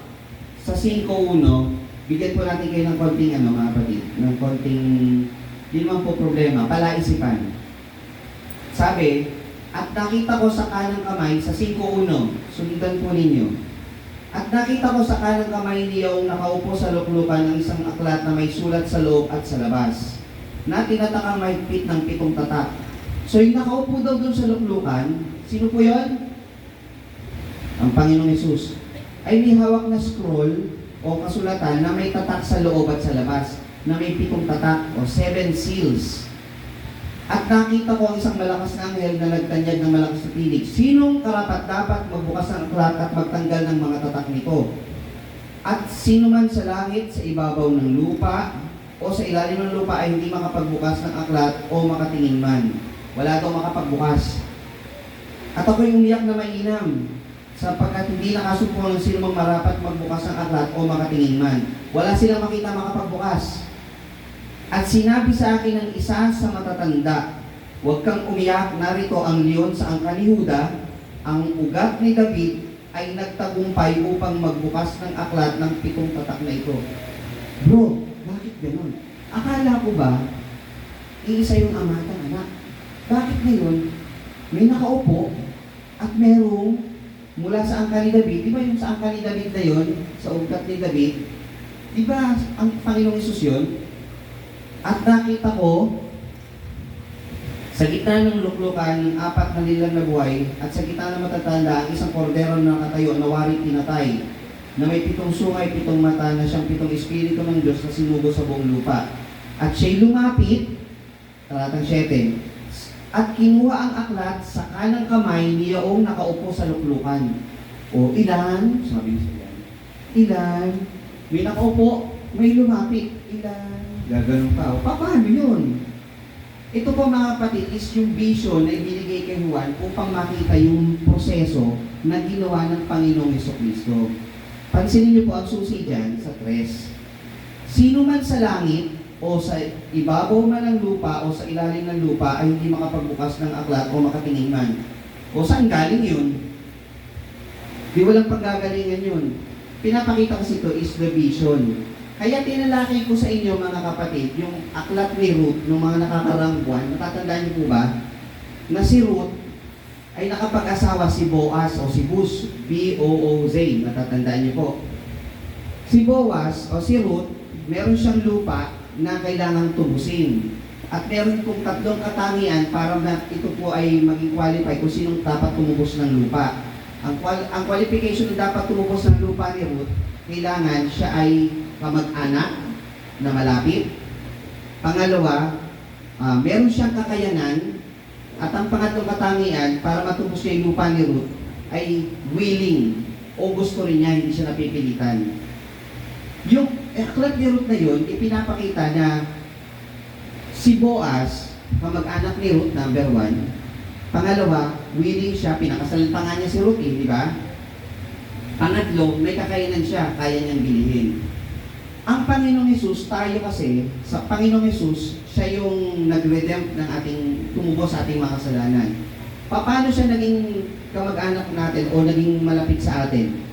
sa 5:1. Bigyan po natin kayo ng konting mga kapatid, ng konting, di naman po problema, palaisipan. Sabi, at nakita ko sa kanang kamay sa 5:1, sundan po ninyo. At nakita ko sa kanang kamay niya nakaupo sa luklukan ng isang aklat na may sulat sa loob at sa labas, na tinatakang mahigpit ng 7 tatak. So yung nakaupo daw doon sa luklukan, sino po yun? Ang Panginoong Hesus. Ay may hawak na scroll o kasulatan na may tatak sa loob at sa labas, na may 7 tatak o 7 seals. At nakita ko ang isang malakas na anghel na nagtanyag ng malakas na tinig. Sinong karapat-dapat magbukas ng aklat at magtanggal ng mga tatak nito? At sino man sa langit, sa ibabaw ng lupa, o sa ilalim ng lupa ay hindi makapagbukas ng aklat o makatingin man. Wala daw makapagbukas. At ako'y umiyak na mainam, sapagkat hindi nakasupo ng sino mang marapat magbukas ng aklat o makatingin man. Wala silang makita makapagbukas. At sinabi sa akin ng isa sa matatanda, huwag kang umiyak, narito ang leon sa angkan ni Huda, ang ugat ni David ay nagtagumpay upang magbukas ng aklat ng 7 tatak na ito. Bro, bakit ganun? Akala ko ba, iisa yung ama at anak? Bakit ngayon, may nakaupo at merong mula sa angkan ni David, di ba yung sa angkan ni David na yun, sa ugat ni David, di ba ang Panginoong Hesus yun? At nakita ko, sa gitna ng luklukan ng 4 na nilang na buhay, at sa gitna ng matatanda, ang isang kordero na nakatayo na wari pinatay. na may 7 sungay, 7 mata, na siyang 7 espiritu ng Diyos na sinugo sa buong lupa. At siya'y lumapit, talatang 7, at kinuha ang aklat sa kanang kamay niyaong nakaupo sa luklukan. O ilan? Sabi niya, ilan? May nakaupo, may lumapit. Ilan? Gaganon pa. O paano yun? Ito po mga kapatid is yung vision na ibinigay kay Juan upang makita yung proseso na ginawa ng Panginoong Jesucristo. Pansinin niyo po ang susi dyan sa 3. Sino man sa langit o sa ibabaw man ng lupa o sa ilalim ng lupa ay hindi makapagbukas ng aklat o makatingin man. O saan galing yun? Di walang paggagalingan yun. Pinapakita kasi ito is the vision. Kaya tinalakay ko sa inyo mga kapatid, yung aklat ni Ruth, ng mga nakakarang buwan, natatandaan niyo po ba, na si Ruth ay nakapag-asawa si Boaz o si Buz, B-O-O-Z, natatandaan niyo po. Si Boaz o si Ruth, meron siyang lupa na kailangang tubusin. At meron pong 3 katangian para na ito po ay maging qualify kung sinong dapat tumubos ng lupa. Ang qualification na dapat tumubos ng lupa ni Ruth, kailangan siya ay kamag-anak na malapit. Pangalawa, meron siyang kakayanan. At ang pangatlong katangian, para matubos niya yung lupa ni Ruth, ay willing o gusto rin niya, hindi siya napipilitan. Yung aklat ni Ruth na yun, ipinapakita na si Boaz, kamag-anak ni Ruth, number 1. Pangalawa, willing siya, pinakasalan pa nga niya si Ruth, di ba? Pangatlo, may kakayanan siya, kaya niyang bilihin. Ang Panginoong Hesus, tayo kasi, sa Panginoong Hesus, siya yung nag-redempt ng ating, tumubos sa ating mga kasalanan. Paano siya naging kamag-anak natin o naging malapit sa atin?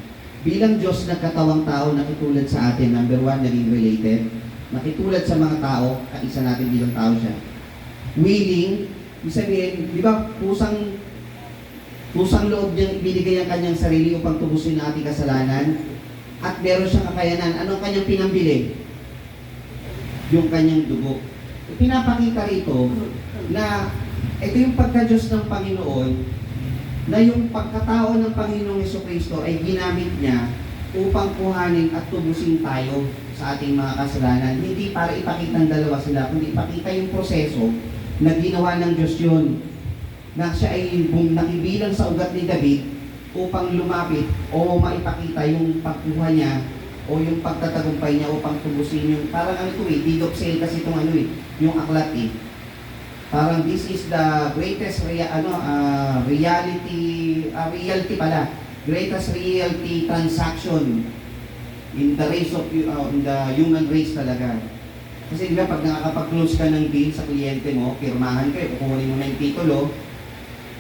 Bilang Diyos nagkatawang tao, nakitulad sa atin, number 1, naging related. Nakitulad sa mga tao, kaisa natin bilang tao siya. Willing, ibig sabihin, di ba, pusang loob niyang ibinigay ang kanyang sarili upang tubusin ang ating kasalanan. At meron siyang kakayanan. Anong kanyang pinambili? Yung kanyang dugo. Pinapakita rito na ito yung pagka-Diyos ng Panginoon, na yung pagkatao ng Panginoong Jesucristo ay ginamit niya upang kuhanin at tubusin tayo sa ating mga kasalanan. Hindi para ipakita ng dalawa sila, kundi ipakita yung proseso na ginawa ng Diyos yun. Na siya ay nakibilang sa ugat ni David upang lumapit o maipakita yung pagkuha niya o yung pagtatagumpay niya upang tubusin yung, parang ano ito deed of sale kasi itong yung aklat Parang this is the greatest greatest reality transaction in the race of in the human race talaga. Kasi di ba pag nakakapag-close ka ng deal sa kliyente mo, pirmahan kayo, kukunin mo na yung titulo,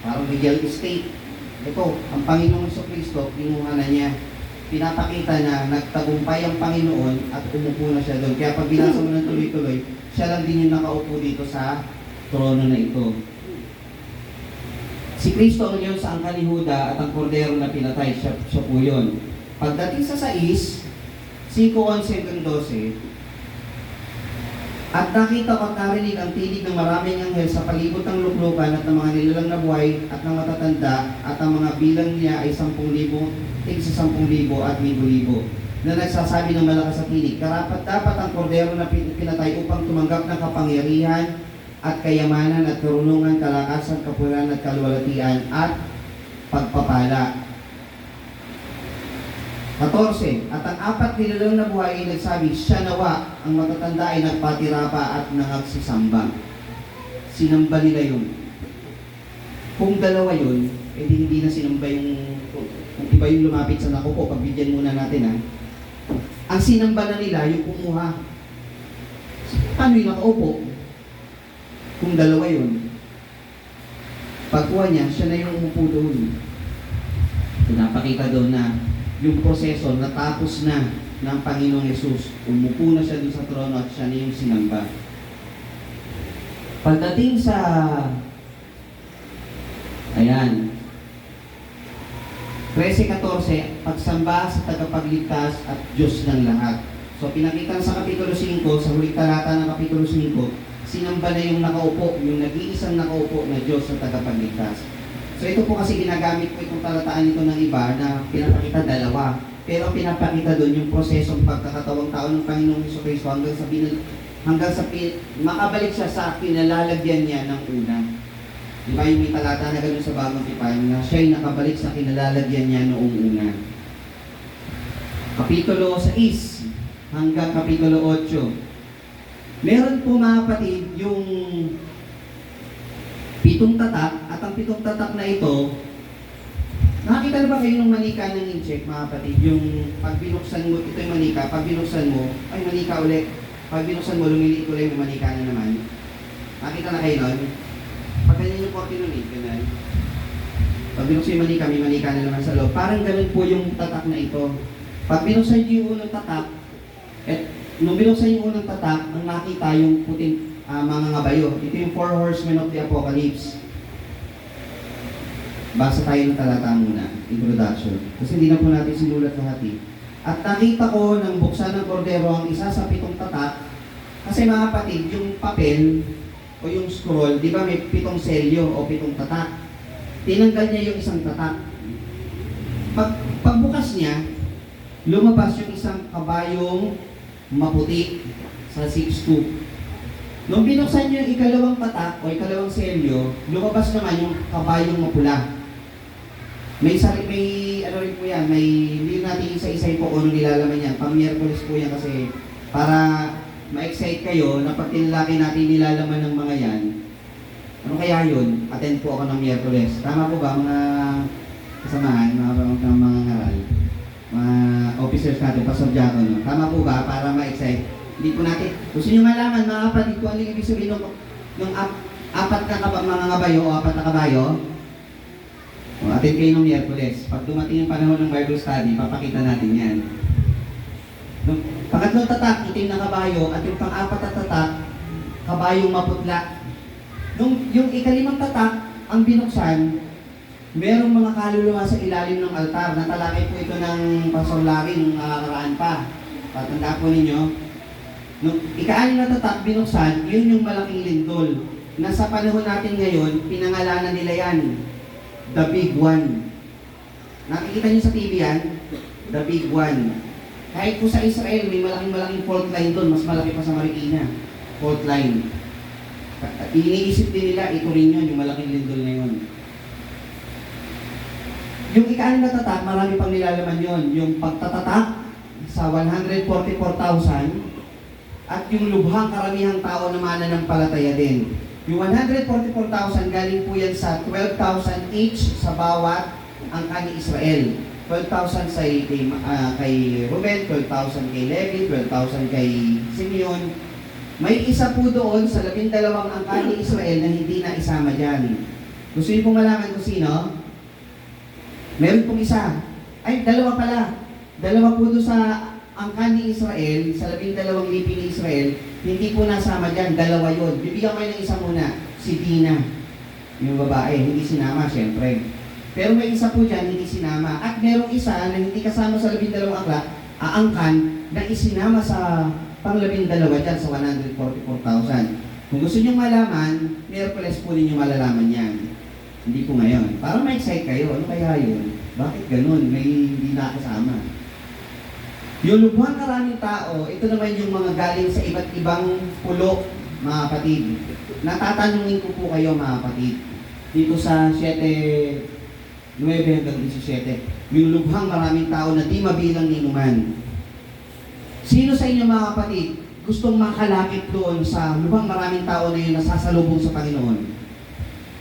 parang real estate. Ito, ang Panginoong Jesucristo, kinuha na niya. Pinapakita na nagtagumpay ang Panginoon at umupo na siya doon. Kaya pag binasa mo ng tuloy-tuloy, siya lang din yung nakaupo dito sa trono na ito. Si Kristo ang Diyos sa angkan ni Huda at ang kordero na pinatay, siya po yun. Pagdating sa 6, 5:11-12, at nakita ko at narinig ang tinig ng maraming anghel sa palibot ng luklukan at ng mga nilalang na buhay at ng matatanda at ang mga bilang niya ay 10,000, tig sa 10,000 at 1,000 na nagsasabi ng malakas sa tinig, karapat dapat ang kordero na pinatay upang tumanggap ng kapangyarihan at kayamanan at karunungan, kalakasan, kapuran at kaluwalhatian at pagpapala. 14. At ang 4 nilalang na buhay ay nagsabi, siya nawa, ang matatanda ay nagpatira pa at nangagsisamba. Sinamba nila yun. Kung dalawa yun, hindi na sinamba yung, kung iba yung lumapit sa nakupo, pagbigyan muna natin Ang sinamba na nila, yung kumuha. Paano yung nakaupo? Kung dalawa yun. Pagkuha niya, siya na yung umupo doon. Pinapakita doon na yung proseso natapos na ng Panginoong Hesus. Umupo na siya doon sa trono at siya na yung sinamba. Pagdating sa ayan 13-14, pagsamba sa tagapagligtas at Diyos ng lahat. So pinakita sa Kapitulo 5, sa huling talata ng Kapitulo 5, sinamba na yung nakaupo, yung nag-iisang nakaupo na Diyos sa tagapagligtas. So ito po kasi ginagamit ko itong talataan nito ng iba na pinapakita dalawa. Pero pinapakita doon yung prosesong pagkakatawang tao ng Panginoong Jesucristo hanggang sa makabalik siya sa kinalalagyan niya ng una. Di ba yung may talata na gano'n sa Bagong Tipan na siya'y nakabalik sa kinalalagyan niya noong una. Kapitulo 6 hanggang Kapitulo 8. Meron po mga kapatid yung 7 tatak at ang 7 tatak na ito, nakakita na ba kayo ng manika ng incheck mga kapatid? Yung pag binuksan mo, ito yung manika, pag binuksan mo, ay manika ulit. Pag binuksan mo, lumiliit ulit, may manika na naman. Nakita na kayo nun? Pag ganyan yung korte nun ganyan. Pag binuksan yung manika, may manika na naman sa loob. Parang ganun po yung tatak na ito. Pag binuksan yung unang tatak, nung binuksan yung unang tatak, ang nakita yung puting mga ngabayo. Ito yung 4 horsemen of the Apocalypse. Basa tayo ng talata muna, introduction. Kasi hindi na po natin sinulat lahat eh. At nakita ko nang buksan ng kordero ang isa sa 7 tatak. Kasi mga kapatid, yung papel o yung scroll, di ba may 7 selyo o 7 tatak. Tinanggal niya yung isang tatak. Pagbukas niya, lumabas yung isang kabayong maputi sa 6'2". Nung binuksan niyo yung ikalawang tatak o ikalawang selyo, lumabas naman yung kabayong mapula. May ano rin po yan, hindi natin isa-isay po kung ano nilalaman yan. Pang-Miyerkules po yan kasi para ma-excite kayo na pag tinlaki natin nilalaman ng mga yan, ano kaya yun? Attend po ako ng Miyerkules. Tama po ba mga kasamahan, mga ngaral, mga officers natin, Pastor Diacono? Tama po ba para ma-excite? Hindi po natin. Gusto nyo malaman mga kapatid kung ano yung ibig sabihin ng apat na mga ngabayo o 4 na kabayo? O, attend kayo ng Miyerkules. Pag dumating yung panahon ng Bible study, papakita natin yan. Nung pangatlong tatak, itim na kabayo, at yung pang-4 na tatak, kabayong maputla. Nung yung ikalimang tatak, ang binuksan, merong mga kaluluwa sa ilalim ng altar. Natalakay po ito ng Pastor Larry nung nakakaraan pa. Patanda po ninyo. Nung ika-6 na tatak binuksan, yun yung malaking lindol. Na sa panahon natin ngayon, pinangalanan nila yan. The Big One. Nakikita niyo sa TV yan? The Big One. Kahit po sa Israel, may malaking fault line doon. Mas malaki pa sa Marikina. Fault line. Iniisip din nila, ito rin yun, yung malaking lindol na yun. Yung ika-6 na tatak, marami pang nilalaman yun. Yung pagtatatak sa 144,000 at yung lubhang karamihang tao na mananampalataya din. Yung 144,000 galing po yan sa 12,000 each sa bawat angka ni Israel. 12,000 kay Ruben, 12,000 kay Levi, 12,000 kay Simeon. May isa po doon sa 12 angka ni Israel na hindi na isama dyan. Gusto niyo pong malaman kung sino? Meron pong isa. Ay, dalawa pala. Dalawa po doon sa angka ni Israel, sa 12 lipi ni Israel, hindi po nasama dyan, dalawa yun. Bibigyan ko ng isa muna, si Dina. Yung babae, hindi sinama, syempre. Pero may isa po dyan, hindi sinama. At merong isa na hindi kasama sa 12 angkan, na isinama sa pang-12 dyan sa 144,000. Kung gusto nyo malaman, Miyerkules po ninyo malalaman yan. Hindi po ngayon. Para ma-excite kayo, ano kaya yun? Bakit ganun? May hindi nakasama. Yung lubhang karaming tao, ito naman yung mga galing sa iba't ibang pulo, mga kapatid. Natatanungin ko po kayo, mga kapatid. Dito sa 7:9 hanggang 17. Yung lubhang maraming tao na di mabilang ni numan. Sino sa inyo, mga kapatid, gustong makalapit doon sa lubhang maraming tao na yun na sasalubong sa Panginoon?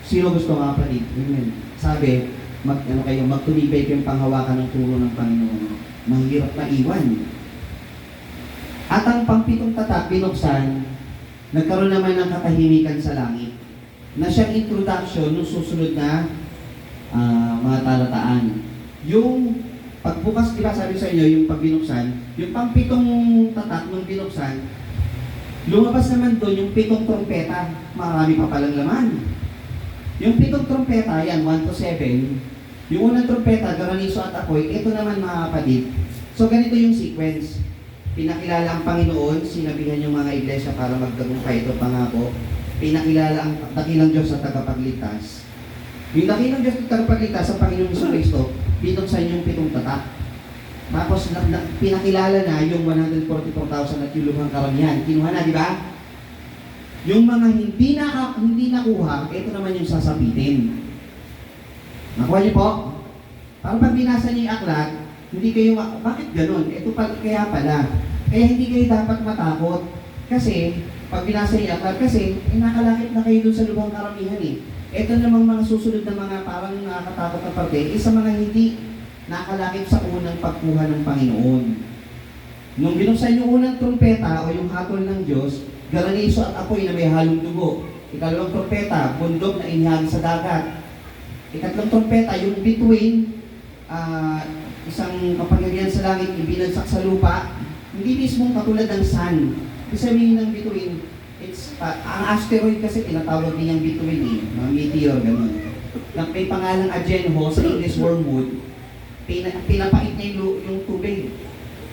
Sino gusto, mga kapatid? Amen. Sabi, magtulibay kayong panghawakan ng turo ng Panginoon. Mahirap na iwan. At ang pang-7 tatak binuksan, nagkaroon naman ng katahimikan sa langit na siyang introduction ng susunod na mga talataan. Yung pagbukas, di ba sabi sa inyo, yung pagbinuksan, yung pang-7 tatak nung binuksan, lumabas naman doon yung 7 trompeta. Marami pa palang laman. Yung 7 trompeta, yan, 1 to 7, yung unang trompeta, garaniso at apoy, ito naman mga kapatid. So ganito yung sequence. Pinakilala ang Panginoon, sinabihan yung mga iglesia para magtagumpay ito pangako. Pinakilala ang dakilang Diyos at tagapagligtas. Yung dakilang Diyos at tagapagligtas sa Panginoon Jesucristo, binuksan yung 7 tatak. Tapos pinakilala na yung 144,000 at yung lubhang karamihan. Kinuha na, di ba? Yung mga hindi nakuha, ito naman yung sasapitin. Nakuha niyo po? Para pag binasa niyo yung aklat, hindi kayo, bakit ganun? Ito kaya pala. Kaya hindi kayo dapat matakot. Kasi, pag binasa niyo yung aklat, kasi nakalakit na kayo dun sa lubhang karamihan eh. Ito namang mga susunod na mga parang nakakatakot na parte, isa mga hindi nakalakip sa unang pagkuha ng Panginoon. Nung binuksan yung unang trumpeta o yung hatol ng Diyos, granizo at apoy na may halong dugo. Ikalawang trumpeta, bundok na inihagi sa dagat. Ikatlong trumpeta, yung between, isang kapangyarihan sa langit, ibinagsak sa lupa. Hindi mismong katulad ng sun. Ibig sabihin ng between, ang asteroid kasi tinatawag niyang between eh, mga meteor, gano'n. May pangalang Agenho sa English wormwood, pinapait niya yung tubig.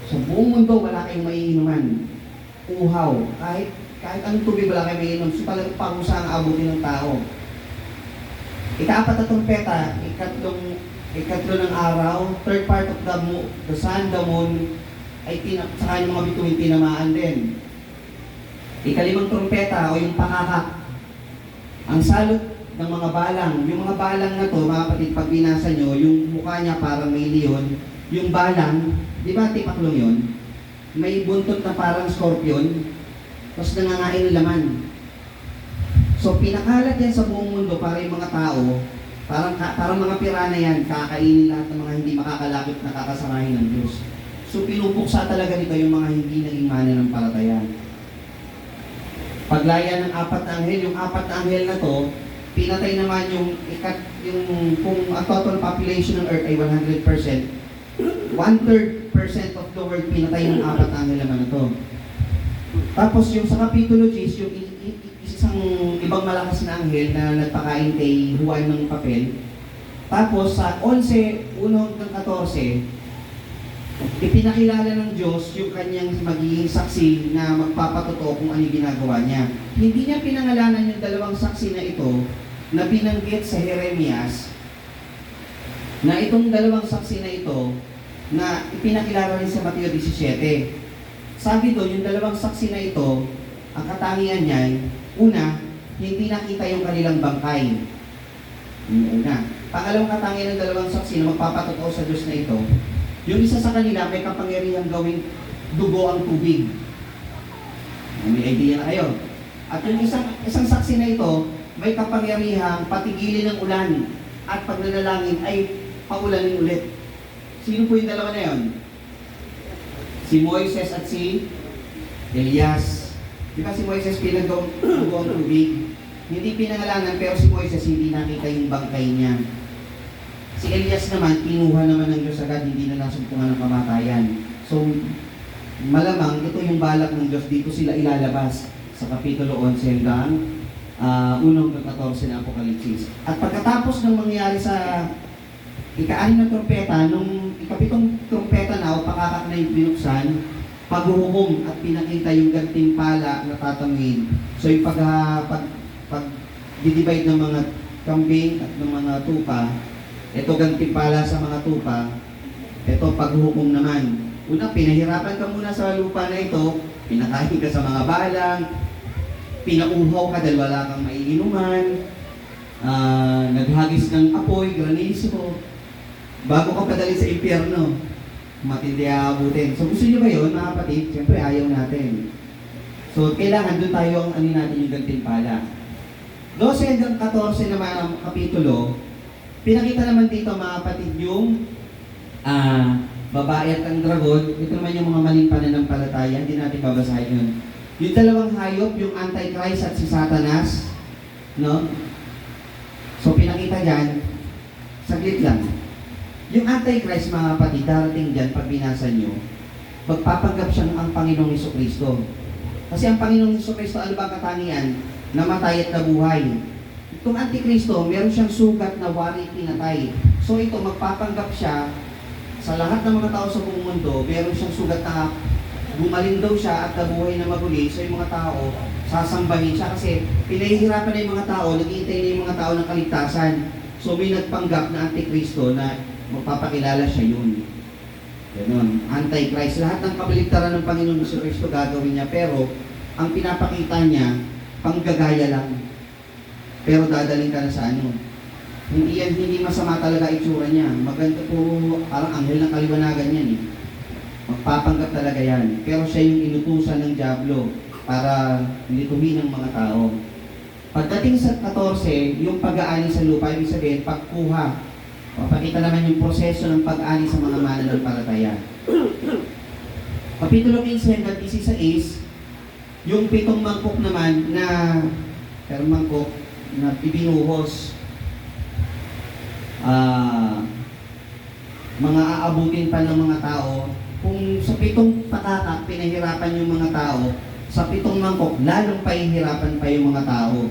Sa buong mundo, wala kayong maiinuman. Uhaw. Kahit anong tubig wala kayong maiinom. So talagang parusa ang abutin ng tao. Ika-4 na trumpeta, ikatlo ng araw, third part of the sun, the moon, ay saka yung mga bituin tinamaan din. Ika-5 trumpeta o yung pakakak. Ang salot ng mga balang. Yung mga balang na to, mga kapatid, pag binasa nyo, yung mukha niya parang may leon. Yung balang, di ba tipaklong yun? May buntot na parang scorpion, tapos nangangain ng laman. So pinakalat yan sa buong mundo para yung mga tao, parang mga pirana yan, kakainin lahat ng mga hindi makakalapit na kakasamahin ng Diyos. So pinupuksa talaga nito yung mga hindi naging mananampalataya. Paglaya ng 4 na anghel, yung 4 na anghel na to, pinatay naman yung kung ang total population ng Earth ay 100%, 1/3% of the world pinatay ng 4 na anghel naman na to. Tapos yung sa Kapitulo 10, yung isang ibang malakas na anghel na nagpakain kay Juan ng papel. Tapos sa 11, 1 hanggang 14, ipinakilala ng Diyos yung kanyang magiging saksi na magpapatotoo kung ano ginagawa niya. Hindi niya pinangalanan yung 2 saksi na ito na binanggit sa Jeremias, na itong 2 saksi na ito na ipinakilala rin sa Mateo 17. Sabi doon, yung 2 saksi na ito, ang katangian niya, una, hindi nakita yung kanilang bangkay. Yung una. Pangalawang katangian ng 2 saksi na magpapatotoo sa Diyos na ito, yung isa sa kanila may kapangyarihang gawing dugo ang tubig. May idea na kayo. At yung isang saksi na ito, may kapangyarihang patigilin ng ulan at pag nanalangin ay paulanin ulit. Sino po yung 2 na yun? Si Moises at si Elias. Di ba si Moises pinagdugo ang tubig? Hindi pinangalanan pero si Moises hindi nakita yung bangkay niya. Si Elias naman, kinuha naman ng Diyos agad, hindi na nasumpungan ng kamatayan. So, malamang ito yung balak ng Diyos, dito sila ilalabas sa Kapitulo 11 hanggang 1 hanggang 14 na Apokalipsis. At pagkatapos ng mangyari sa ika-6 na trumpeta, nung ika-7 trumpeta na o pakakak na yung binuksan, paghuhukom at pinakita yung gantimpala na tatanungin. So, yung pag-divide ng mga kambing at ng mga tupa, ito gantimpala sa mga tupa, ito paghuhukom naman. Una, pinahirapan ka muna sa lupa na ito, pinakain ka sa mga balang, pinauhaw ka dahil wala kang maiinuman, naghagis ng apoy, granizo, bago ka padali sa impyerno, matindi aabutin. So gusto niyo ba yun, mga kapatid? Siyempre ayaw natin. So kailangan doon tayo ang natin yung gantimpala. 12 hanggang 14 naman ang kapitulo, pinakita naman dito mga kapatid yung babae at ang dragon. Ito naman yung mga maling pananampalataya, hindi natin babasahin yun. Yung 2 hayop, yung Antichrist at si Satanas, no? So pinakita dyan, saglit lang. Yung Antichrist mga kapatid, darating dyan pag binasa nyo, magpapanggap siya ang Panginoong Jesucristo. Kasi ang Panginoong Jesucristo, ano ba katangian? Namatay at nabuhay. Itong Antikristo, meron siyang sugat na wari pinatay. So ito, magpapanggap siya sa lahat ng mga tao sa buong mundo, meron siyang sugat na gumaling daw siya at nabuhay na maguli. So yung mga tao, sasambahin siya kasi pinahihirapan na yung mga tao, naghihintay na yung mga tao ng kaligtasan. So may nagpanggap na Antikristo na magpapakilala siya yun. Ganon. Antichrist. Lahat ng kabaligtaran ng Panginoon Hesus Kristo gagawin niya. Pero, ang pinapakita niya, panggagaya lang. Pero dadaling ka na sa ano. Hindi masama talaga itsura niya. Maganda po, parang anghel ng kaliwanagan yan eh. Magpapanggap talaga yan. Pero siya yung inutusan ng Diablo para lituhin ng mga tao. Pagdating sa 14, yung pag-aani sa lupa, ibig sabihin, pagkuha. Papakita naman yung proseso ng pag-ani sa mga mananampalataya. Kapitulo 15 hanggang 16, yung 7 mangkok naman na mangkok na ibinuhos, mga aabutin pa ng mga tao. Kung sa 7 patatak pinahirapan yung mga tao, sa 7 mangkok lalong pahihirapan pa yung mga tao.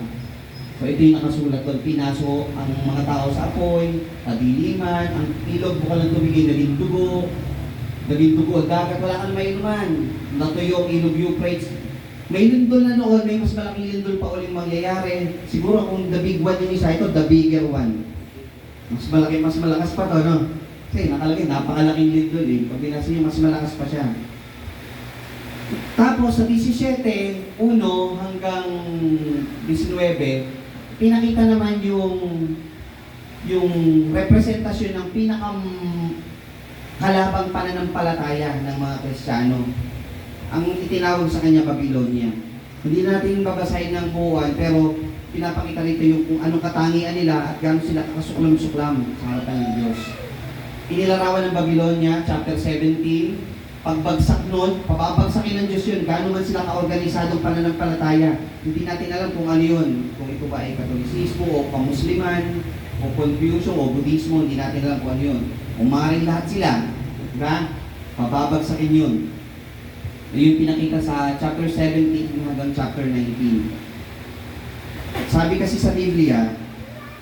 So ito yung nakasulat doon, pinaso ang mga tao sa apoy, kadiliman, ang ilog bukal ng tubig naging dugo ang dagat, wala kang mainuman, natuyo ang ilog Euphrates. May lindol na noon, may mas malaking lindol pa uling mangyayari. Siguro kung the big one yung isa, ito the bigger one. Mas malakas pa to, no? Kasi nakalagay, napakalaking lindol eh. Pag binasa niyo, mas malakas pa siya. Tapos sa 17, 1 hanggang 19, pinakita naman yung representasyon ng kalabang pananampalataya ng mga Kristiyano. Ang itinawag sa kanya Babylonia. Hindi natin babasahin ng buuan, pero pinapakita rito yung kung anong katangian nila at gano'n sila kakasuklam-suklam sa harapan ng Diyos. Inilarawan ng Babylonia, chapter 17, pagbagsak nun, pababagsakin ng Diyos yun, gano'n man sila kaorganisadong pananampalataya. Hindi natin alam kung ano yun, kung ito ba ay Katolisismo o Pamusliman, o Confucian o Budismo, hindi natin alam kung ano yun. Umaring lahat sila, diba? Pababagsakin yun. Yung pinakita sa chapter 17 hanggang chapter 19. Sabi kasi sa Biblia,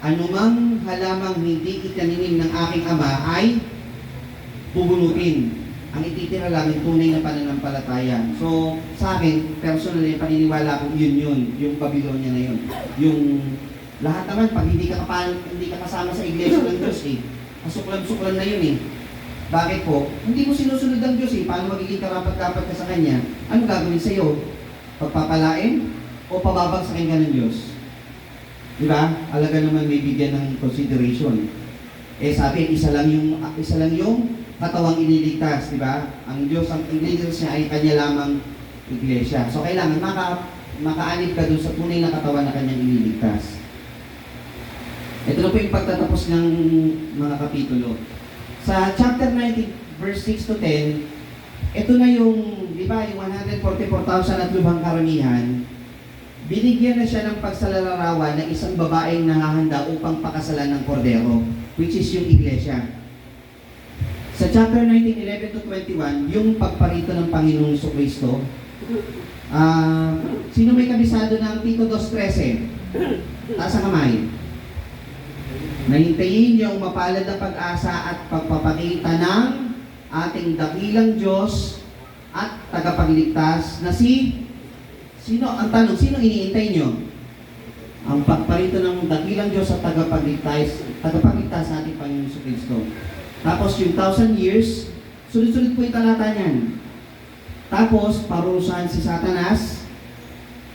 anumang halamang hindi itaninim ng aking ama ay bubunutin. Ang ititira lang yung tunay na pananampalataya. So, sa akin, personally, paniniwala ko yun, yung Babylonia na yun. Yung lahat naman, pag hindi ka kasama sa iglesia ng Diyos eh, kasuklan-suklan na yun eh. Bakit po? Hindi mo sinusunod ang Diyos eh. Paano magiging karapat-dapat ka sa Kanya? Ano gagawin sa iyo? Pagpapalain? O pababagsakin ka ng Diyos? Diba? Alaga naman may bigyan ng consideration. Eh sabi, isa lang yung katawang iniligtas, di ba? Ang Diyos, ang iniligtas niya ay Kanya lamang iglesia. So kailangan makaanib ka dun sa tunay na katawan na Kanyang iniligtas. Ito na po yung pagtatapos ng mga kapitulo. Sa chapter 19, verse 6 to 10, ito na yung, di ba, yung 144,000 at lubhang karamihan, binigyan na siya ng pagsalalarawan ng isang babaeng nangahanda upang pakasalan ng kordero, which is yung iglesia. Sa chapter 19, 11 to 21, yung pagparito ng Panginoong Jesucristo, sino may kabisado ng Tito 2:13? Taas ang kamay. Nahintayin niyong mapalad na pag-asa at pagpapakita ng ating dakilang Diyos at tagapagligtas na sino? Ang tanong, sino iniintay niyo? Ang pagparito ng dakilang Diyos at tagapagligtas sa ating Panginoon Jesucristo. Tapos yung 1,000 years, sunod-sunod po yung talata niyan. Tapos, parusahan si Satanas.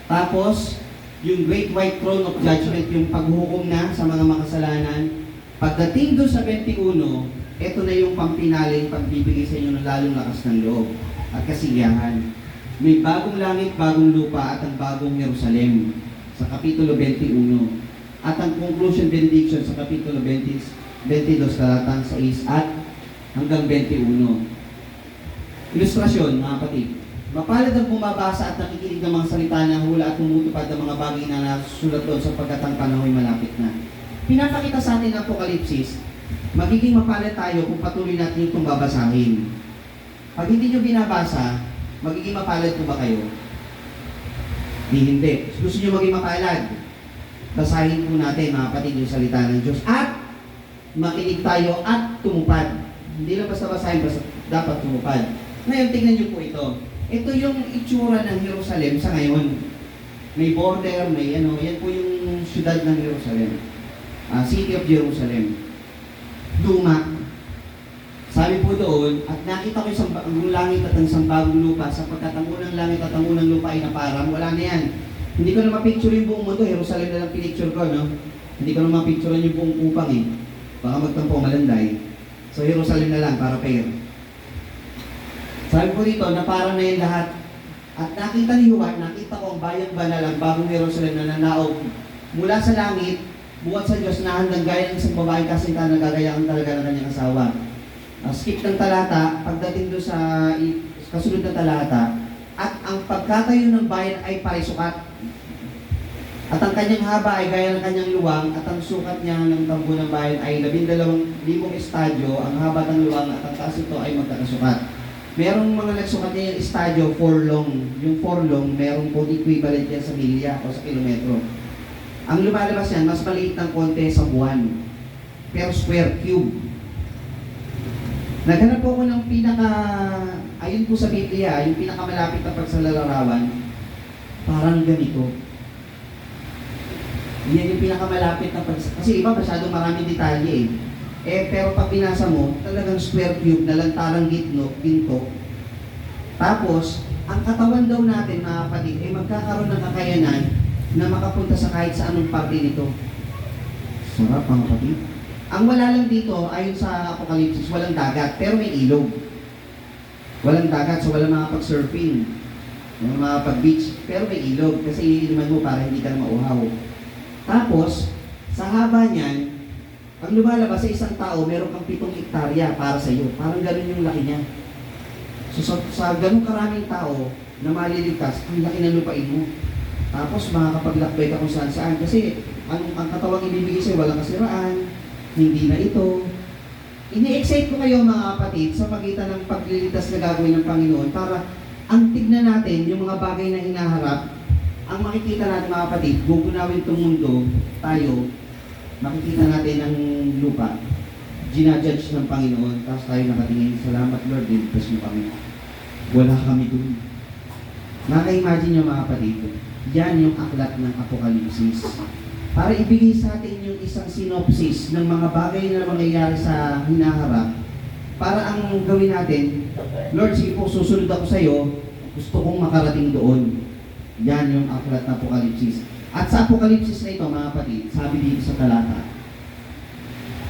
Tapos, yung Great White Throne of Judgment, yung paghukom na sa mga makasalanan. Pagdating doon sa 21, ito na yung pampinaling pagbibigay sa inyo ng lalong lakas ng loob at kasiyahan. May bagong langit, bagong lupa at ang bagong Jerusalem sa Kapitulo 21. At ang conclusion benediction sa Kapitulo 22, talatang 6 at hanggang 21. Ilustrasyon, mga kapatid. Mapalad ang bumabasa at nakikinig ng mga salita na hula at tumutupad ng mga bagay na nasulat doon sapagkat ang panahon ay malapit na. Pinapakita sa atin ang Apokalipsis, magiging mapalad tayo kung patuloy natin itong babasahin. Pag hindi nyo binabasa, magiging mapalad po ba kayo? Hindi. Gusto nyo maging mapalad? Basahin po natin, mga kapatid, yung salita ng Diyos. At makinig tayo at tumupad. Hindi lang basta basahin, basta dapat tumupad. Ngayon, tingnan nyo po ito. Ito yung itsura ng Jerusalem sa ngayon. May border, may ano, yan po yung syudad ng Jerusalem. City of Jerusalem. Luma. Sabi po mo doon at nakita ko isang bagong langit at isang bagong lupa sapagkat ang unang langit at ang unang lupa ay naparang, wala na yan. Hindi ko na mapicture yung buong mundo, Jerusalem na lang pinicture ko, no? Hindi ko na mapicture yung buong kupang eh. Baka magtampo malanday. So Jerusalem na lang para fair. Sabi ko dito, naparang na yung lahat. At nakita ni Juan, nakita ko ang bayang banal, ang bagong Jerusalem na nanaog mula sa langit, buhat sa Diyos na handang gaya ng isang babaeng kasintahan na gagayaan talaga ng kanyang asawa. Skip ng talata, pagdating doon sa kasunod na talata, at ang pagkatayo ng bayan ay parisukat. At ang kanyang haba ay gaya ng kanyang luwang, at ang sukat niya ng tambo ng bayan ay 12,000 estadyo, ang haba ng luwang at ang taas ito ay magkakasukat. Merong mga nagsukat niya yung estadyo, forlong. Yung forlong, merong po equivalent yan sa milya o sa kilometro. Ang lumalabas yan, mas maliit ng konti sa buwan. Per square cube. Naghanap po ako ng ayon po sa Biblia, yung pinakamalapit na pagsalalarawan, parang ganito. Yan yung pinakamalapit na kasi iba masyadong maraming detalye eh. Pero pag binasa mo, talagang square cube na lantarang ginto. Tapos, ang katawan daw natin, mga kapatid, ay magkakaroon ng kakayanan na makapunta sa kahit sa anong parte nito. Sarap, mga kapatid. Ang wala lang dito, ayon sa Apokalipsis, walang dagat, pero may ilog. Walang dagat, so walang makapag-surfing. Walang makapag-beach, pero may ilog, kasi iinuman mo para hindi ka na mauhaw. Tapos, sa haba niyan, ang lumalabas sa isang tao, meron kang 7 hektarya para sa iyo. Parang ganun yung laki niya. So sa ganun karaming tao na maliligtas, ang laki ng lupain mo. Tapos makakapaglakbay ka kung saan-saan. Kasi ang katawang ibibigay sa'yo, walang kasiraan, hindi na ito. Ini-excite ko kayo mga kapatid sa pagitan ng pagliligtas na gagawin ng Panginoon para ang tignan natin yung mga bagay na hinaharap, ang makikita natin mga kapatid, gugunawin itong mundo, tayo, makikita natin ang lupa, ginajudge ng Panginoon, tapos tayo nakatingin, salamat Lord, dinigtas mo kami. Wala kami dun. Maka-imagine nyo mga kapatid, yan yung aklat ng Apokalipsis. Para ibigay sa atin yung isang synopsis ng mga bagay na mangyayari sa hinaharap, para ang gawin natin, Lord, sige po, susunod ako sa iyo, gusto kong makarating doon. Yan yung aklat ng Apokalipsis. At sa Apokalipsis na ito, mga kapatid, sabi dito sa talata,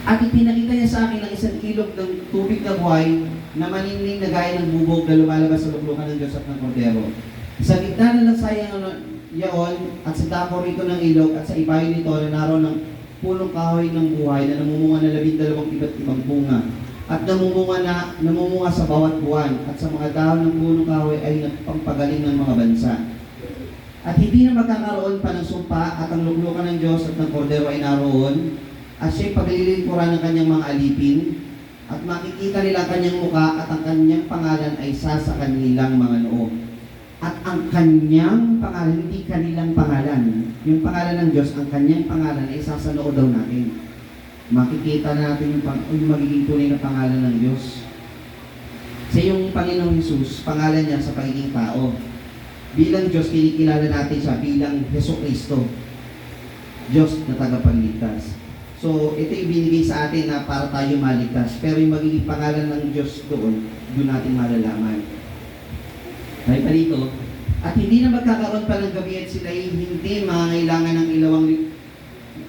at ipinakita niya sa akin ang isang ilog ng tubig na buhay na maninling na gaya ng bubog na lumalabas sa luklukan ng Diyos at ng Kordero. Sa gitna na ng sayang yaon at sa dako rito ng ilog at sa ibayo nito na naroon ng punong kahoy ng buhay na namumunga na 12 iba't ibang bunga at namumunga sa bawat buwan at sa mga dahon ng punong kahoy ay nagpampagaling ng mga bansa. At hindi na magkakaroon pa ng sumpa at ang luklukan ng Diyos at ng Kordero ay naroon at siya'y paglilingkuran ng kanyang mga alipin at makikita nila ang kanyang muka at ang kanyang pangalan ay sa kanilang mga noo. At ang kanyang pangalan, hindi kanilang pangalan. Yung pangalan ng Diyos, ang kanyang pangalan ay sa noo daw natin. Makikita natin yung magiging tunay na pangalan ng Diyos. Sa yung Panginoong Hesus, pangalan niya sa pagiging tao. Bilang Diyos, kinikilala natin siya bilang Jesucristo. Diyos na tagapagligtas. So, ito ibinigay sa atin na para tayo maligtas. Pero yung magiging pangalan ng Diyos doon natin malalaman. Dahil pa dito, at hindi na magkakaroon pa ng gabi at sila hindi mangangailangan ng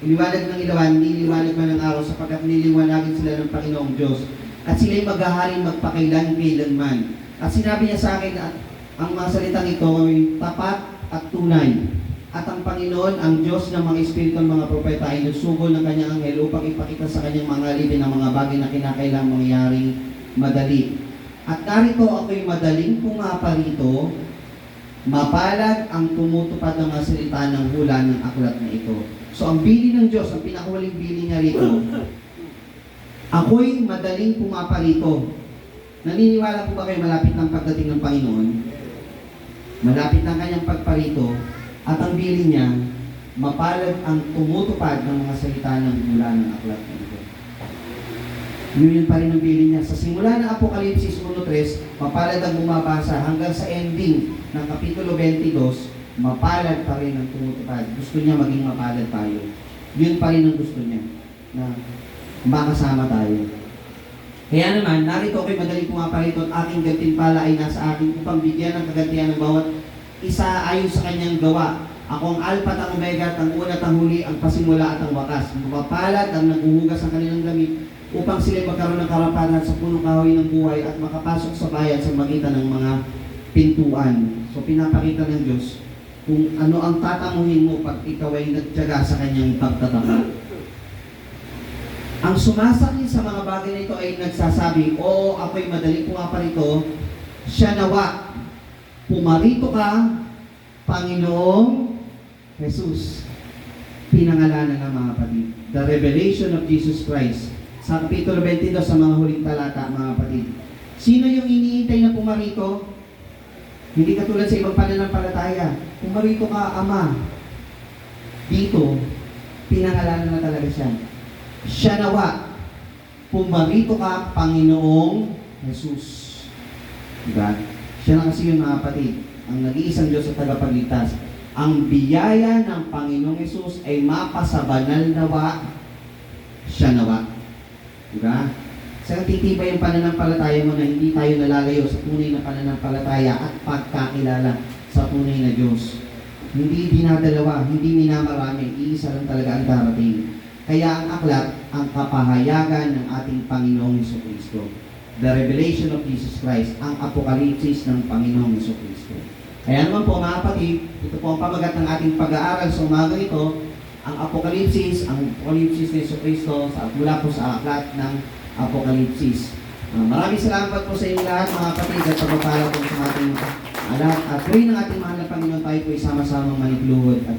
liwanag ng ilawan, hindi liwanag man ng araw sapagkat niliwanagin sila ng Panginoong Diyos. At sila'y maghaharing magpakailan-kailanman. At sinabi niya sa akin na ang mga salitang ito ay tapat at tunay. At ang Panginoon, ang Diyos ng mga espiritu ng mga propeta ay nagsugol ng kanyang anghel upang ipakita sa kanyang mga alipin ang mga bagay na kinakailangang mangyaring madali. At narito ako'y madaling pumapa rito, mapalad ang tumutupad ng mga salita ng hula ng aklat na ito. So ang bili ng Diyos, ang pinakawaling bili niya rito, ako'y madaling pumapa rito. Naniniwala po ba kayo malapit ng pagdating ng Panginoon? Malapit ng kanyang pagparito, at ang bili niya, mapalad ang tumutupad ng mga salita ng hula ng aklat na ito. Yun pa rin ang bili niya. Sa simula ng Apokalipsis 1:3, mapalad ang bumabasa hanggang sa ending ng Kapitulo 22, mapalad pa rin ang tumutupad. Gusto niya maging mapalad tayo. Yun pa rin ang gusto niya, na makasama tayo. Kaya naman, narito ako'y madaling pumaparito at aking gantimpala ay nasa akin upang bigyan ng kagantihan ng bawat isa ayon sa kanyang gawa. Ako ang Alpha at ang Omega at ang una at ang huli, ang pasimula at ang wakas. Mapapalad ang naghuhugas ang kanilang damit upang sila magkaroon ng karapatan sa punong kahoy ng buhay at makapasok sa bayan sa magitan ng mga pintuan. So pinapakita ng Diyos kung ano ang tatanguhin mo pag ikaw ay nagtiyaga sa kanyang pagtatama. Ang sumasakit sa mga bagay na ito ay nagsasabi, "O ako'y madaling pumaparito, siya nawa, pumarito ka, Panginoong Jesus." Pinangalanan ng mga kapatid. The revelation of Jesus Christ. Sa Kapitulo 22 sa mga huling talata, mga kapatid. Sino yung iniintay na pumarito? Hindi katulad sa ibang pananampalataya. Pumarito ka, Ama. Dito, pinangalanan na talaga siya. Siya nawa, pumarito ka, Panginoong Jesus. Diba? Siya na kasi yung mga kapatid, ang nag-iisang Diyos at tagapagligtas. Ang biyaya ng Panginoong Jesus ay mapasabanal nawa, siya nawa. Diba? Sa titibay yung pananampalataya mo na hindi tayo nalalayo sa tunay na pananampalataya at pagkakilala sa tunay na Diyos. Hindi dinadalawa, hindi minamarami, iisa lang talaga ang darating. Kaya ang aklat, ang kapahayagan ng ating Panginoong Jesucristo. The revelation of Jesus Christ, ang apokalipsis ng Panginoong Jesucristo. Kaya naman po mga kapatid, ito po ang pamagat ng ating pag-aaral sa umaga ito, ang apokalipsis ni Jesucristo mula po sa aklat ng apokalipsis. Maraming salamat po sa inyo lahat mga kapatid at pagpapala po sa ating lahat. At tuwing ng ating mahal na Panginoon tayo po isama-samang manikluhod at